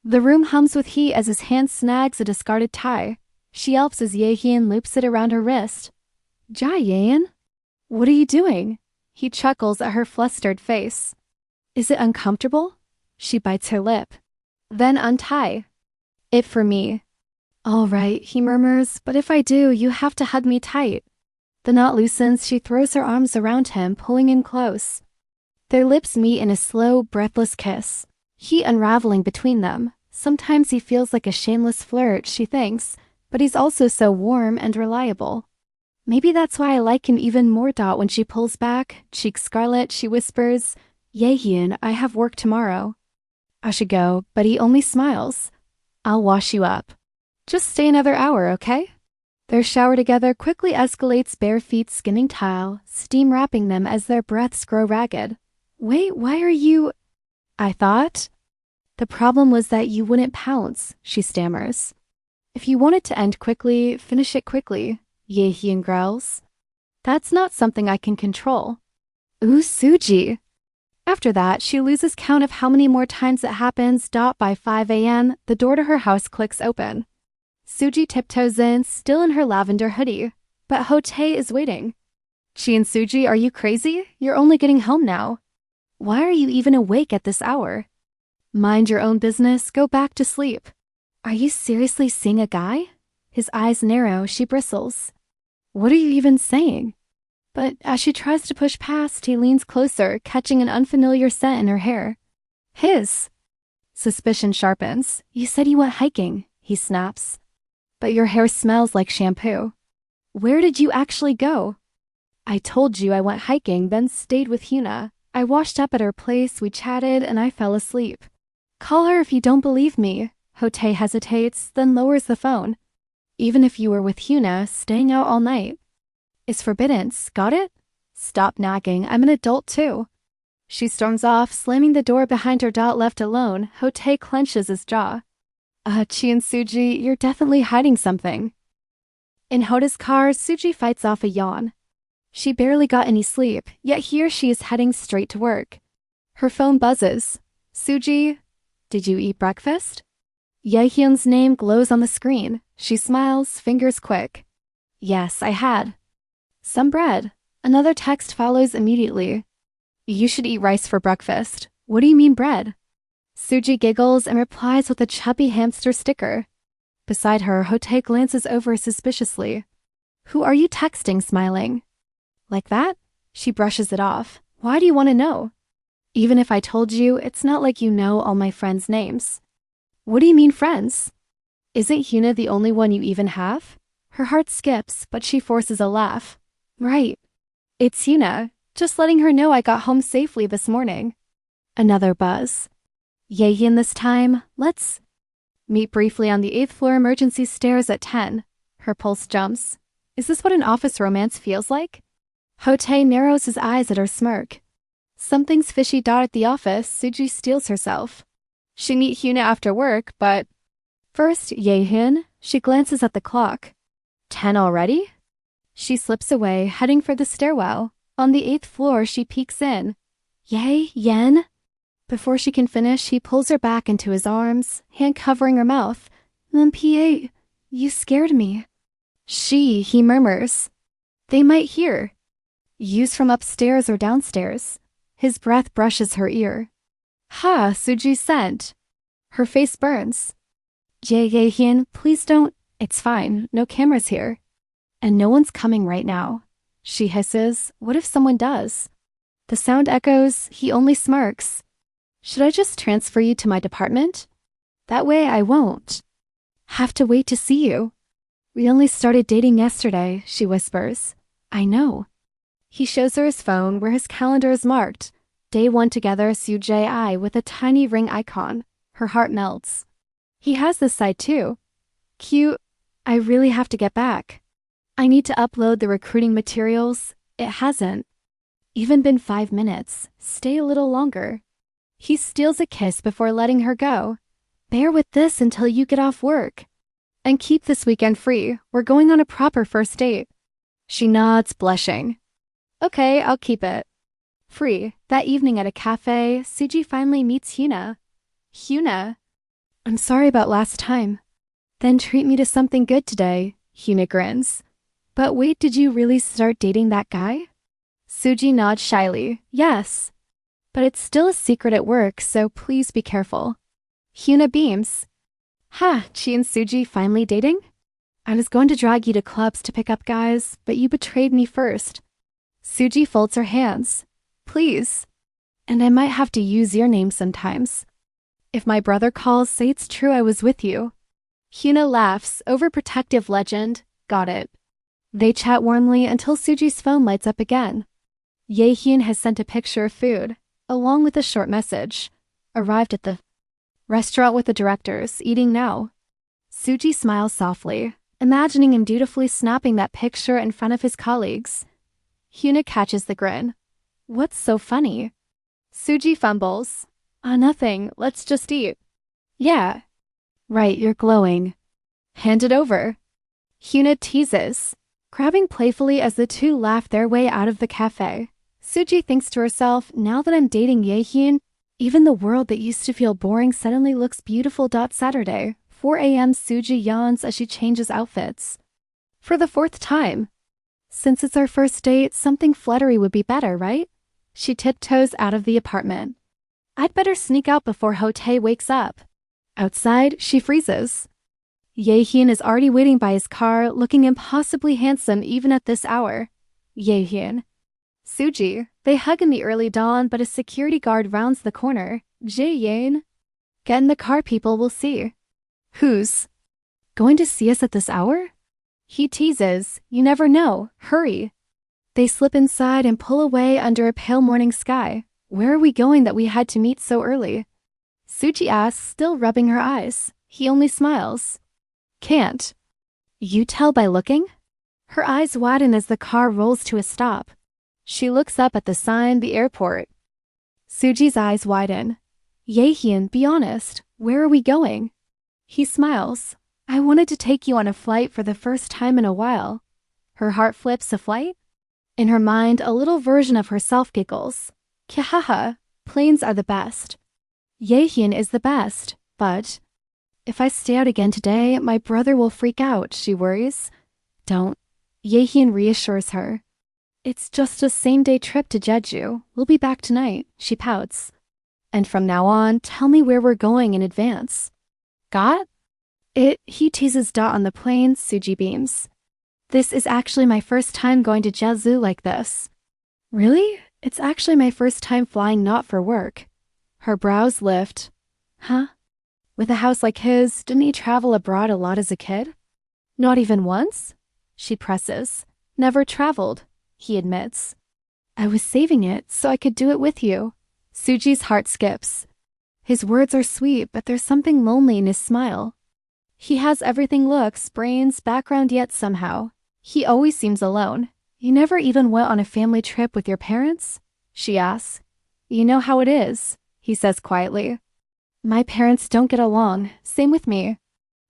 The room hums with heat as his hand snags a discarded tie. She yelps as Jaehyeon loops it around her wrist. "Jaehyeon? What are you doing?" He chuckles at her flustered face. "Is it uncomfortable?" She bites her lip. "Then untie it for me." "All right," he murmurs, "but if I do, you have to hug me tight." The knot loosens, she throws her arms around him, pulling him close. Their lips meet in a slow, breathless kiss. Heat unraveling between them. Sometimes he feels like a shameless flirt, she thinks, but he's also so warm and reliable. Maybe that's why I like him even more. When she pulls back, cheeks scarlet, she whispers, "Jaehyeon, I have work tomorrow." I should go, but he only smiles. "I'll wash you up. Just stay another hour, okay?" Their shower together quickly escalates, bare feet skimming tile, steam wrapping them as their breaths grow ragged. "Wait, why are you—" "I thought the problem was that you wouldn't pounce," she stammers. "If you want it to end quickly, finish it quickly," Jaehyeon growls. "That's not something I can control." "Ooh, Suji." After that, she loses count of how many more times it happens. By 5 a.m., the door to her house clicks open. Suji tiptoes in, still in her lavender hoodie, but Hotae is waiting. "Chi and Suji, are you crazy? You're only getting home now. Why are you even awake at this hour?" "Mind your own business, go back to sleep." "Are you seriously seeing a guy?" His eyes narrow, she bristles. "What are you even saying?" But as she tries to push past, he leans closer, catching an unfamiliar scent in her hair. His. Suspicion sharpens. "You said you went hiking," he snaps. "But your hair smells like shampoo." "Where did you actually go?" "I told you I went hiking, then stayed with Hyuna. I washed up at her place, we chatted, and I fell asleep." "Call her if you don't believe me." Hotae hesitates, then lowers the phone. "Even if you were with Hyuna, staying out all night is forbidden. Got it? Stop nagging, I'm an adult too." She storms off, slamming the door behind her. Left alone, Hotae clenches his jaw. Chi and Suji, you're definitely hiding something." In Hota's car, Suji fights off a yawn. She barely got any sleep, yet here she is heading straight to work. Her phone buzzes. "Suji, did you eat breakfast?" Jaehyun's name glows on the screen. She smiles, fingers quick. "Yes, I had some bread." Another text follows immediately. "You should eat rice for breakfast." "What do you mean bread?" Suji giggles and replies with a chubby hamster sticker. Beside her, Hotae glances over suspiciously. "Who are you texting?" smiling. "Like that?" She brushes it off. "Why do you want to know?" "Even if I told you, it's not like you know all my friends' names." "What do you mean friends? Isn't Hyuna the only one you even have?" Her heart skips, but she forces a laugh. "Right. It's Hyuna. Just letting her know I got home safely this morning." Another buzz. "Jaehyeon this time. Let's meet briefly on the 8th floor emergency stairs at 10. Her pulse jumps. Is this what an office romance feels like? Hotae narrows his eyes at her smirk. Something's fishy. At the office, Suji steals herself. She meet Hyuna after work, but first, Jaehyeon, she glances at the clock. 10 already? She slips away, heading for the stairwell. On the 8th floor, she peeks in. Jaehyeon? Before she can finish, he pulls her back into his arms, hand covering her mouth. "MPA, you scared me." He murmurs. They might hear. Use from upstairs or downstairs. His breath brushes her ear. Ha, Suji's scent. Her face burns. Jaehyeon, please don't. It's fine, no cameras here. And no one's coming right now. She hisses. What if someone does? The sound echoes. He only smirks. Should I just transfer you to my department? That way I won't have to wait to see you. We only started dating yesterday, she whispers. I know. He shows her his phone where his calendar is marked. Day 1 together, Suji with a tiny ring icon. Her heart melts. He has this side too. Cute. I really have to get back. I need to upload the recruiting materials. It hasn't even been 5 minutes. Stay a little longer. He steals a kiss before letting her go. Bear with this until you get off work. And keep this weekend free. We're going on a proper first date. She nods, blushing. Okay, I'll keep it. Free. That evening at a cafe, Suji finally meets Hyuna. Hyuna. I'm sorry about last time. Then treat me to something good today, Hyuna grins. But wait, did you really start dating that guy? Suji nods shyly. Yes. But it's still a secret at work, so please be careful. Hyuna beams. Ha, she and Suji finally dating? I was going to drag you to clubs to pick up guys, but you betrayed me first. Suji folds her hands. Please. And I might have to use your name sometimes. If my brother calls, say it's true I was with you. Hyuna laughs, overprotective legend. Got it. They chat warmly until Suji's phone lights up again. Jaehyeon has sent a picture of food, along with a short message. Arrived at the restaurant with the directors, eating now. Suji smiles softly, imagining him dutifully snapping that picture in front of his colleagues. Hyuna catches the grin. What's so funny? Suji fumbles. Nothing. Let's just eat. Yeah. Right, you're glowing. Hand it over. Hyuna teases, grabbing playfully as the two laugh their way out of the cafe. Suji thinks to herself, now that I'm dating Jaehyeon, even the world that used to feel boring suddenly looks beautiful. Saturday, 4 a.m. Suji yawns as she changes outfits. For the 4th time. Since it's our first date, something fluttery would be better, right? She tiptoes out of the apartment. I'd better sneak out before Hotae wakes up. Outside, she freezes. Jaehyeon is already waiting by his car, looking impossibly handsome even at this hour. Jaehyeon. Suji. They hug in the early dawn, but a security guard rounds the corner. Jaehyeon. Get in the car, people will see. Who's going to see us at this hour? He teases. You never know. Hurry. They slip inside and pull away under a pale morning sky. Where are we going that we had to meet so early? Suji asks, still rubbing her eyes. He only smiles. Can't you tell by looking? Her eyes widen as the car rolls to a stop. She looks up at the sign, the airport. Suji's eyes widen. Jaehyeon, be honest. Where are we going? He smiles. I wanted to take you on a flight for the first time in a while. Her heart flips. A flight? In her mind, a little version of herself giggles. Kihaha, planes are the best. Jaehyeon is the best, but if I stay out again today, my brother will freak out, she worries. Don't. Jaehyeon reassures her. It's just a same-day trip to Jeju. We'll be back tonight, she pouts. And from now on, tell me where we're going in advance. Got it? He teases on the plane. Suji beams. This is actually my first time going to Jeju like this. Really? It's actually my first time flying not for work. Her brows lift. Huh? With a house like his, didn't he travel abroad a lot as a kid? Not even once? She presses. Never traveled, he admits. I was saving it so I could do it with you. Suji's heart skips. His words are sweet, but there's something lonely in his smile. He has everything, looks, brains, background, yet somehow he always seems alone. You never even went on a family trip with your parents? She asks. You know how it is, he says quietly. My parents don't get along, same with me.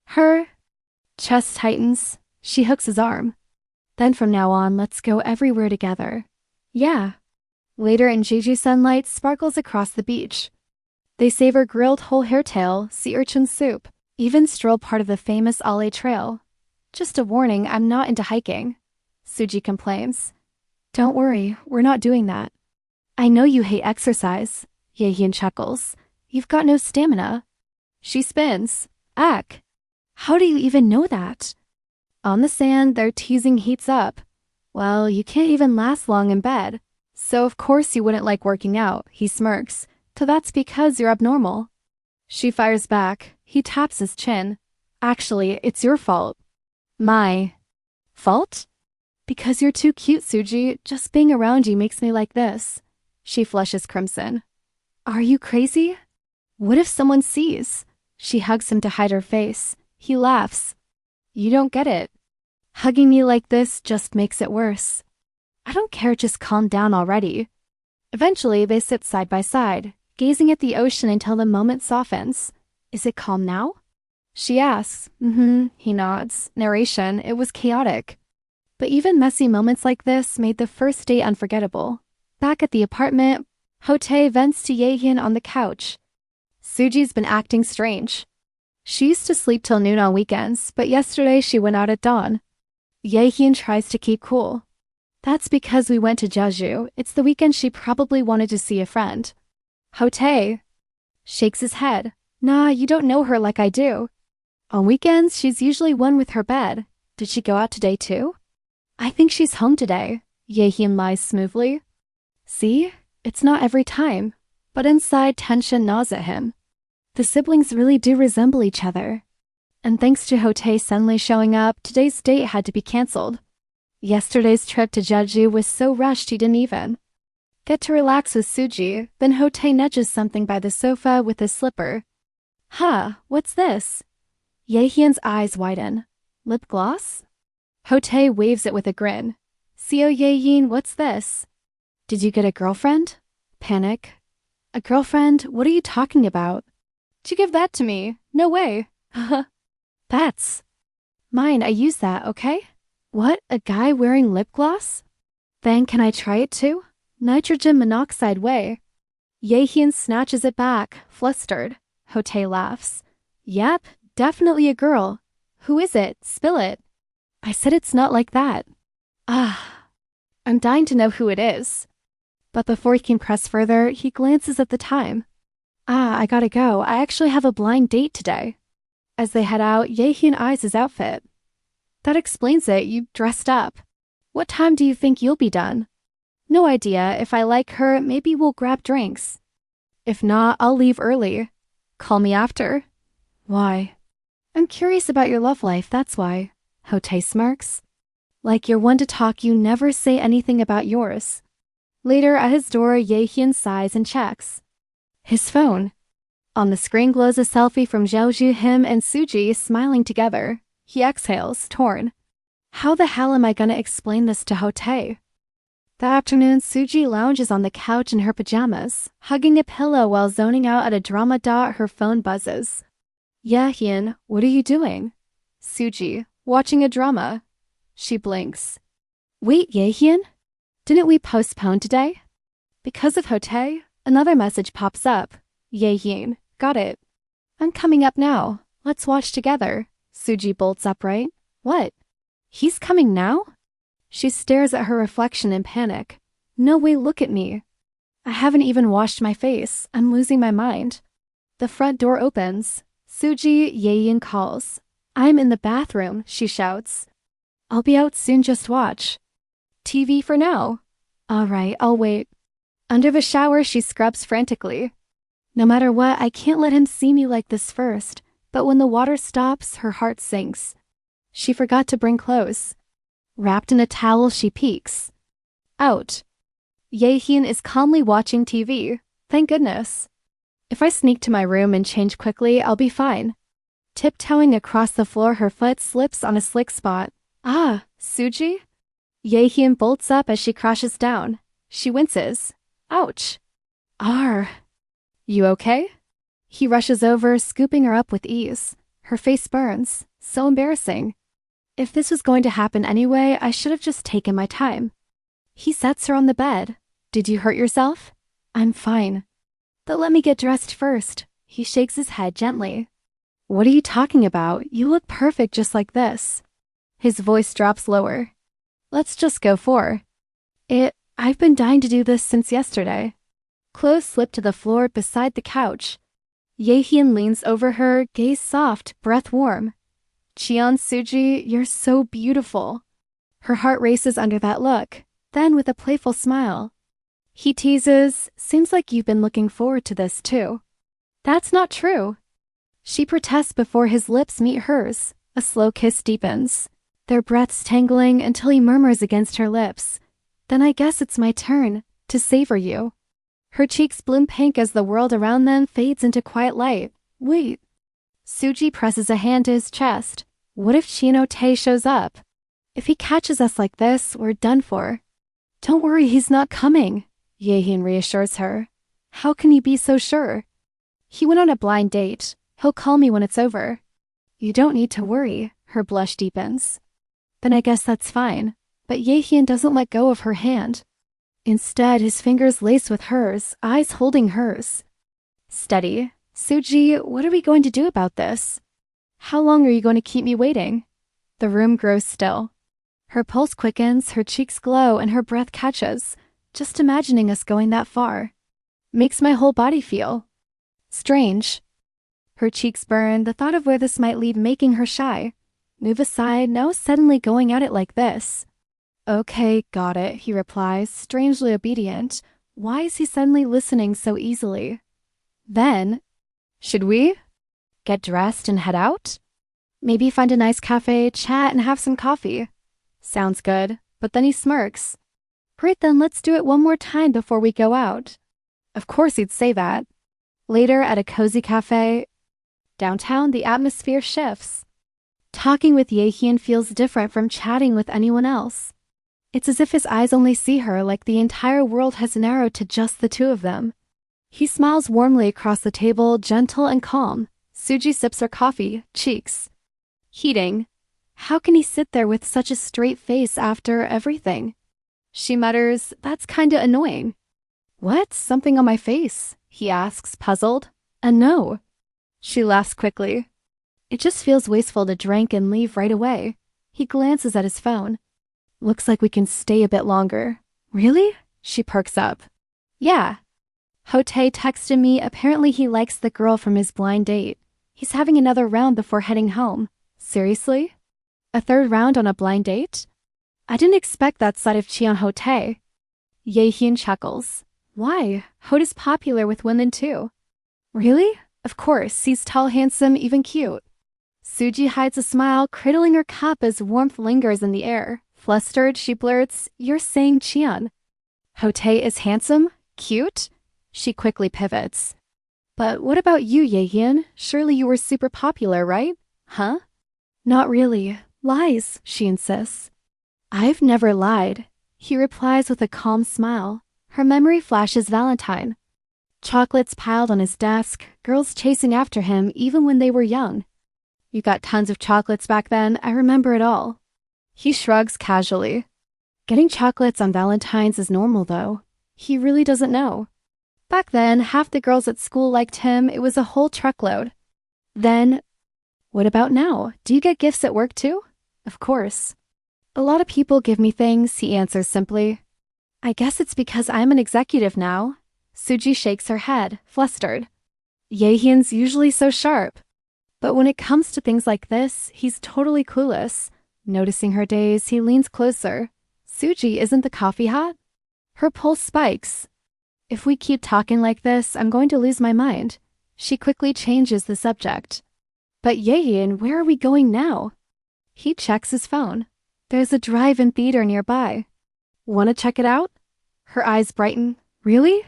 Her chest tightens. She hooks his arm. Then from now on, let's go everywhere together. Yeah. Later in Jeju, sunlight sparkles across the beach. They savor grilled whole hairtail, sea urchin soup, even stroll part of the famous Ale Trail. Just a warning, I'm not into hiking. Suji complains. Don't worry, we're not doing that. I know you hate exercise. Jaehyeon chuckles. You've got no stamina. She spins. Ack. How do you even know that? On the sand, their teasing heats up. Well, you can't even last long in bed. So of course you wouldn't like working out, he smirks. So that's because you're abnormal. She fires back. He taps his chin. Actually, it's your fault. My fault? Because you're too cute, Suji. Just being around you makes me like this. She flushes crimson. Are you crazy? What if someone sees? She hugs him to hide her face. He laughs. You don't get it. Hugging me like this just makes it worse. I don't care, just calm down already. Eventually, they sit side by side, gazing at the ocean until the moment softens. Is it calm now? She asks. He nods. Narration, it was chaotic. But even messy moments like this made the first date unforgettable. Back at the apartment, Hotae vents to Jaehyeon on the couch. Suji's been acting strange. She used to sleep till noon on weekends, but yesterday she went out at dawn. Jaehyeon tries to keep cool. That's because we went to Jeju. It's the weekend she probably wanted to see a friend. Hotae shakes his head. Nah, you don't know her like I do. On weekends, she's usually one with her bed. Did she go out today too? I think she's home today. Jaehyeon lies smoothly. See? It's not every time. But inside, tension gnaws at him. The siblings really do resemble each other. And thanks to Hotae suddenly showing up, today's date had to be cancelled. Yesterday's trip to Jeju was so rushed he didn't even get to relax with Suji. Then Hotae nudges something by the sofa with his slipper. Huh, what's this? Jaehyeon's eyes widen. Lip gloss? Hotae waves it with a grin. Seo Jaehyeon, what's this? Did you get a girlfriend? Panic. A girlfriend? What are you talking about? Did you give that to me? No way. That's mine. I use that, okay? What? A guy wearing lip gloss? Then can I try it too? Nitrogen monoxide way. Jaehyeon snatches it back, flustered. Hotae laughs. Yep, definitely a girl. Who is it? Spill it. I said it's not like that. I'm dying to know who it is. But before he can press further, he glances at the time. I gotta go. I actually have a blind date today. As they head out, Jaehyeon eyes his outfit. That explains it. You dressed up. What time do you think you'll be done? No idea. If I like her, maybe we'll grab drinks. If not, I'll leave early. Call me after. Why? I'm curious about your love life, that's why. Hotae smirks. Like you're one to talk, you never say anything about yours. Later, at his door, Jaehyeon sighs and checks his phone. On the screen glows a selfie from Jeju, him and Suji smiling together. He exhales, torn. How the hell am I gonna explain this to Hotae? That afternoon, Suji lounges on the couch in her pajamas, hugging a pillow while zoning out at a drama. Her phone buzzes. Jaehyeon, what are you doing? Suji, watching a drama. She blinks. Wait, Jaehyeon? Didn't we postpone today? Because of Hotae, another message pops up. Jaehyeon, got it. I'm coming up now. Let's watch together. Suji bolts upright. What? He's coming now? She stares at her reflection in panic. No way, look at me. I haven't even washed my face. I'm losing my mind. The front door opens. Suji, Jaehyeon calls. I'm in the bathroom, she shouts. I'll be out soon, just watch. TV for now. All right, I'll wait. Under the shower, she scrubs frantically. No matter what, I can't let him see me like this first. But when the water stops, her heart sinks. She forgot to bring clothes. Wrapped in a towel, she peeks. Out. Jaehyeon is calmly watching TV. Thank goodness. If I sneak to my room and change quickly, I'll be fine. Tiptoeing across the floor, her foot slips on a slick spot. Suji? Jaehyeon bolts up as she crashes down. She winces. Ouch. Are you okay? He rushes over, scooping her up with ease. Her face burns. So embarrassing. If this was going to happen anyway, I should have just taken my time. He sets her on the bed. Did you hurt yourself? I'm fine. But let me get dressed first. He shakes his head gently. What are you talking about? You look perfect just like this. His voice drops lower. Let's just go for it. I've been dying to do this since yesterday. Clothes slip to the floor beside the couch. Jaehyeon leans over her, gaze soft, breath warm. Cheon, Suji, you're so beautiful. Her heart races under that look, then with a playful smile. He teases, seems like you've been looking forward to this too. That's not true. She protests before his lips meet hers. A slow kiss deepens, their breaths tangling until he murmurs against her lips. Then I guess it's my turn to savor you. Her cheeks bloom pink as the world around them fades into quiet light. Wait. Suji presses a hand to his chest. What if Tae shows up? If he catches us like this, we're done for. Don't worry, he's not coming, Jaehyeon reassures her. How can you be so sure? He went on a blind date. He'll call me when it's over. You don't need to worry, her blush deepens. Then I guess that's fine. But Jaehyeon doesn't let go of her hand. Instead, his fingers lace with hers, eyes holding hers. Steady. Suji, what are we going to do about this? How long are you going to keep me waiting? The room grows still. Her pulse quickens, her cheeks glow, and her breath catches. Just imagining us going that far makes my whole body feel strange. Her cheeks burn, the thought of where this might lead making her shy. Move aside, no suddenly going at it like this. Okay, got it, he replies, strangely obedient. Why is he suddenly listening so easily? Then, should we get dressed and head out? Maybe find a nice cafe, chat, and have some coffee. Sounds good, but then he smirks. Great, then let's do it one more time before we go out. Of course he'd say that. Later, at a cozy cafe downtown, the atmosphere shifts. Talking with Jaehyeon feels different from chatting with anyone else. It's as if his eyes only see her, like the entire world has narrowed to just the two of them. He smiles warmly across the table, gentle and calm. Suji sips her coffee, cheeks heating. How can he sit there with such a straight face after everything? She mutters, that's kinda annoying. What? Something on my face? He asks, puzzled. No. She laughs quickly. It just feels wasteful to drink and leave right away. He glances at his phone. Looks like we can stay a bit longer. Really? She perks up. Yeah. Hote texted me, apparently he likes the girl from his blind date. He's having another round before heading home. Seriously? A third round on a blind date? I didn't expect that side of Cheon Hote. Jaehyeon chuckles. Why? Hote is popular with women too. Really? Of course, he's tall, handsome, even cute. Suji hides a smile, cradling her cup as warmth lingers in the air. Flustered, she blurts, You're saying Cheon Hote is handsome? Cute? She quickly pivots. But what about you, Jaehyeon? Surely you were super popular, right? Huh? Not really. Lies, she insists. I've never lied. He replies with a calm smile. Her memory flashes Valentine. Chocolates piled on his desk, girls chasing after him even when they were young. You got tons of chocolates back then, I remember it all. He shrugs casually. Getting chocolates on Valentine's is normal though. He really doesn't know. Back then, half the girls at school liked him, it was a whole truckload. Then, what about now? Do you get gifts at work too? Of course. A lot of people give me things, he answers simply. I guess it's because I'm an executive now. Suji shakes her head, flustered. Jaehyeon's usually so sharp. But when it comes to things like this, he's totally clueless. Noticing her daze, he leans closer. Suji, isn't the coffee hot? Her pulse spikes. If we keep talking like this, I'm going to lose my mind. She quickly changes the subject. But Jaehyeon, where are we going now? He checks his phone. There's a drive-in theater nearby. Want to check it out? Her eyes brighten. Really?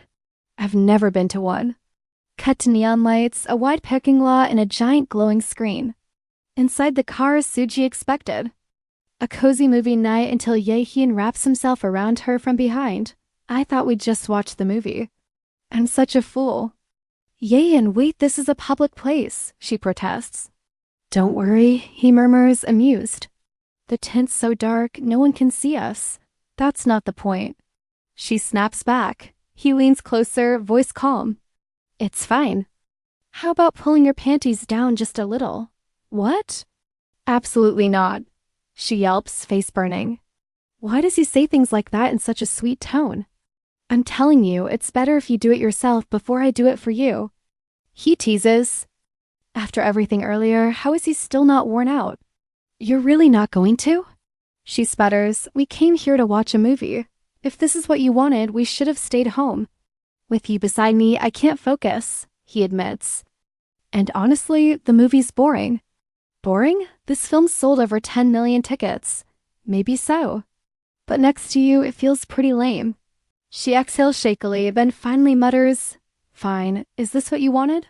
I've never been to one. Cut to neon lights, a wide parking lot, and a giant glowing screen. Inside the car, Suji expected. A cozy movie night until Jaehyeon wraps himself around her from behind. I thought we'd just watch the movie. I'm such a fool. Jaehyeon, wait, this is a public place, she protests. Don't worry, he murmurs, amused. The tint's so dark, no one can see us. That's not the point. She snaps back. He leans closer, voice calm. It's fine. How about pulling your panties down just a little? What? Absolutely not. She yelps, face burning. Why does he say things like that in such a sweet tone? I'm telling you, it's better if you do it yourself before I do it for you. He teases. After everything earlier, how is he still not worn out? You're really not going to? She sputters. We came here to watch a movie. If this is what you wanted, we should have stayed home. With you beside me, I can't focus, he admits. And honestly, the movie's boring. Boring? This film sold over 10 million tickets. Maybe so. But next to you, it feels pretty lame. She exhales shakily, then finally mutters, Fine, is this what you wanted?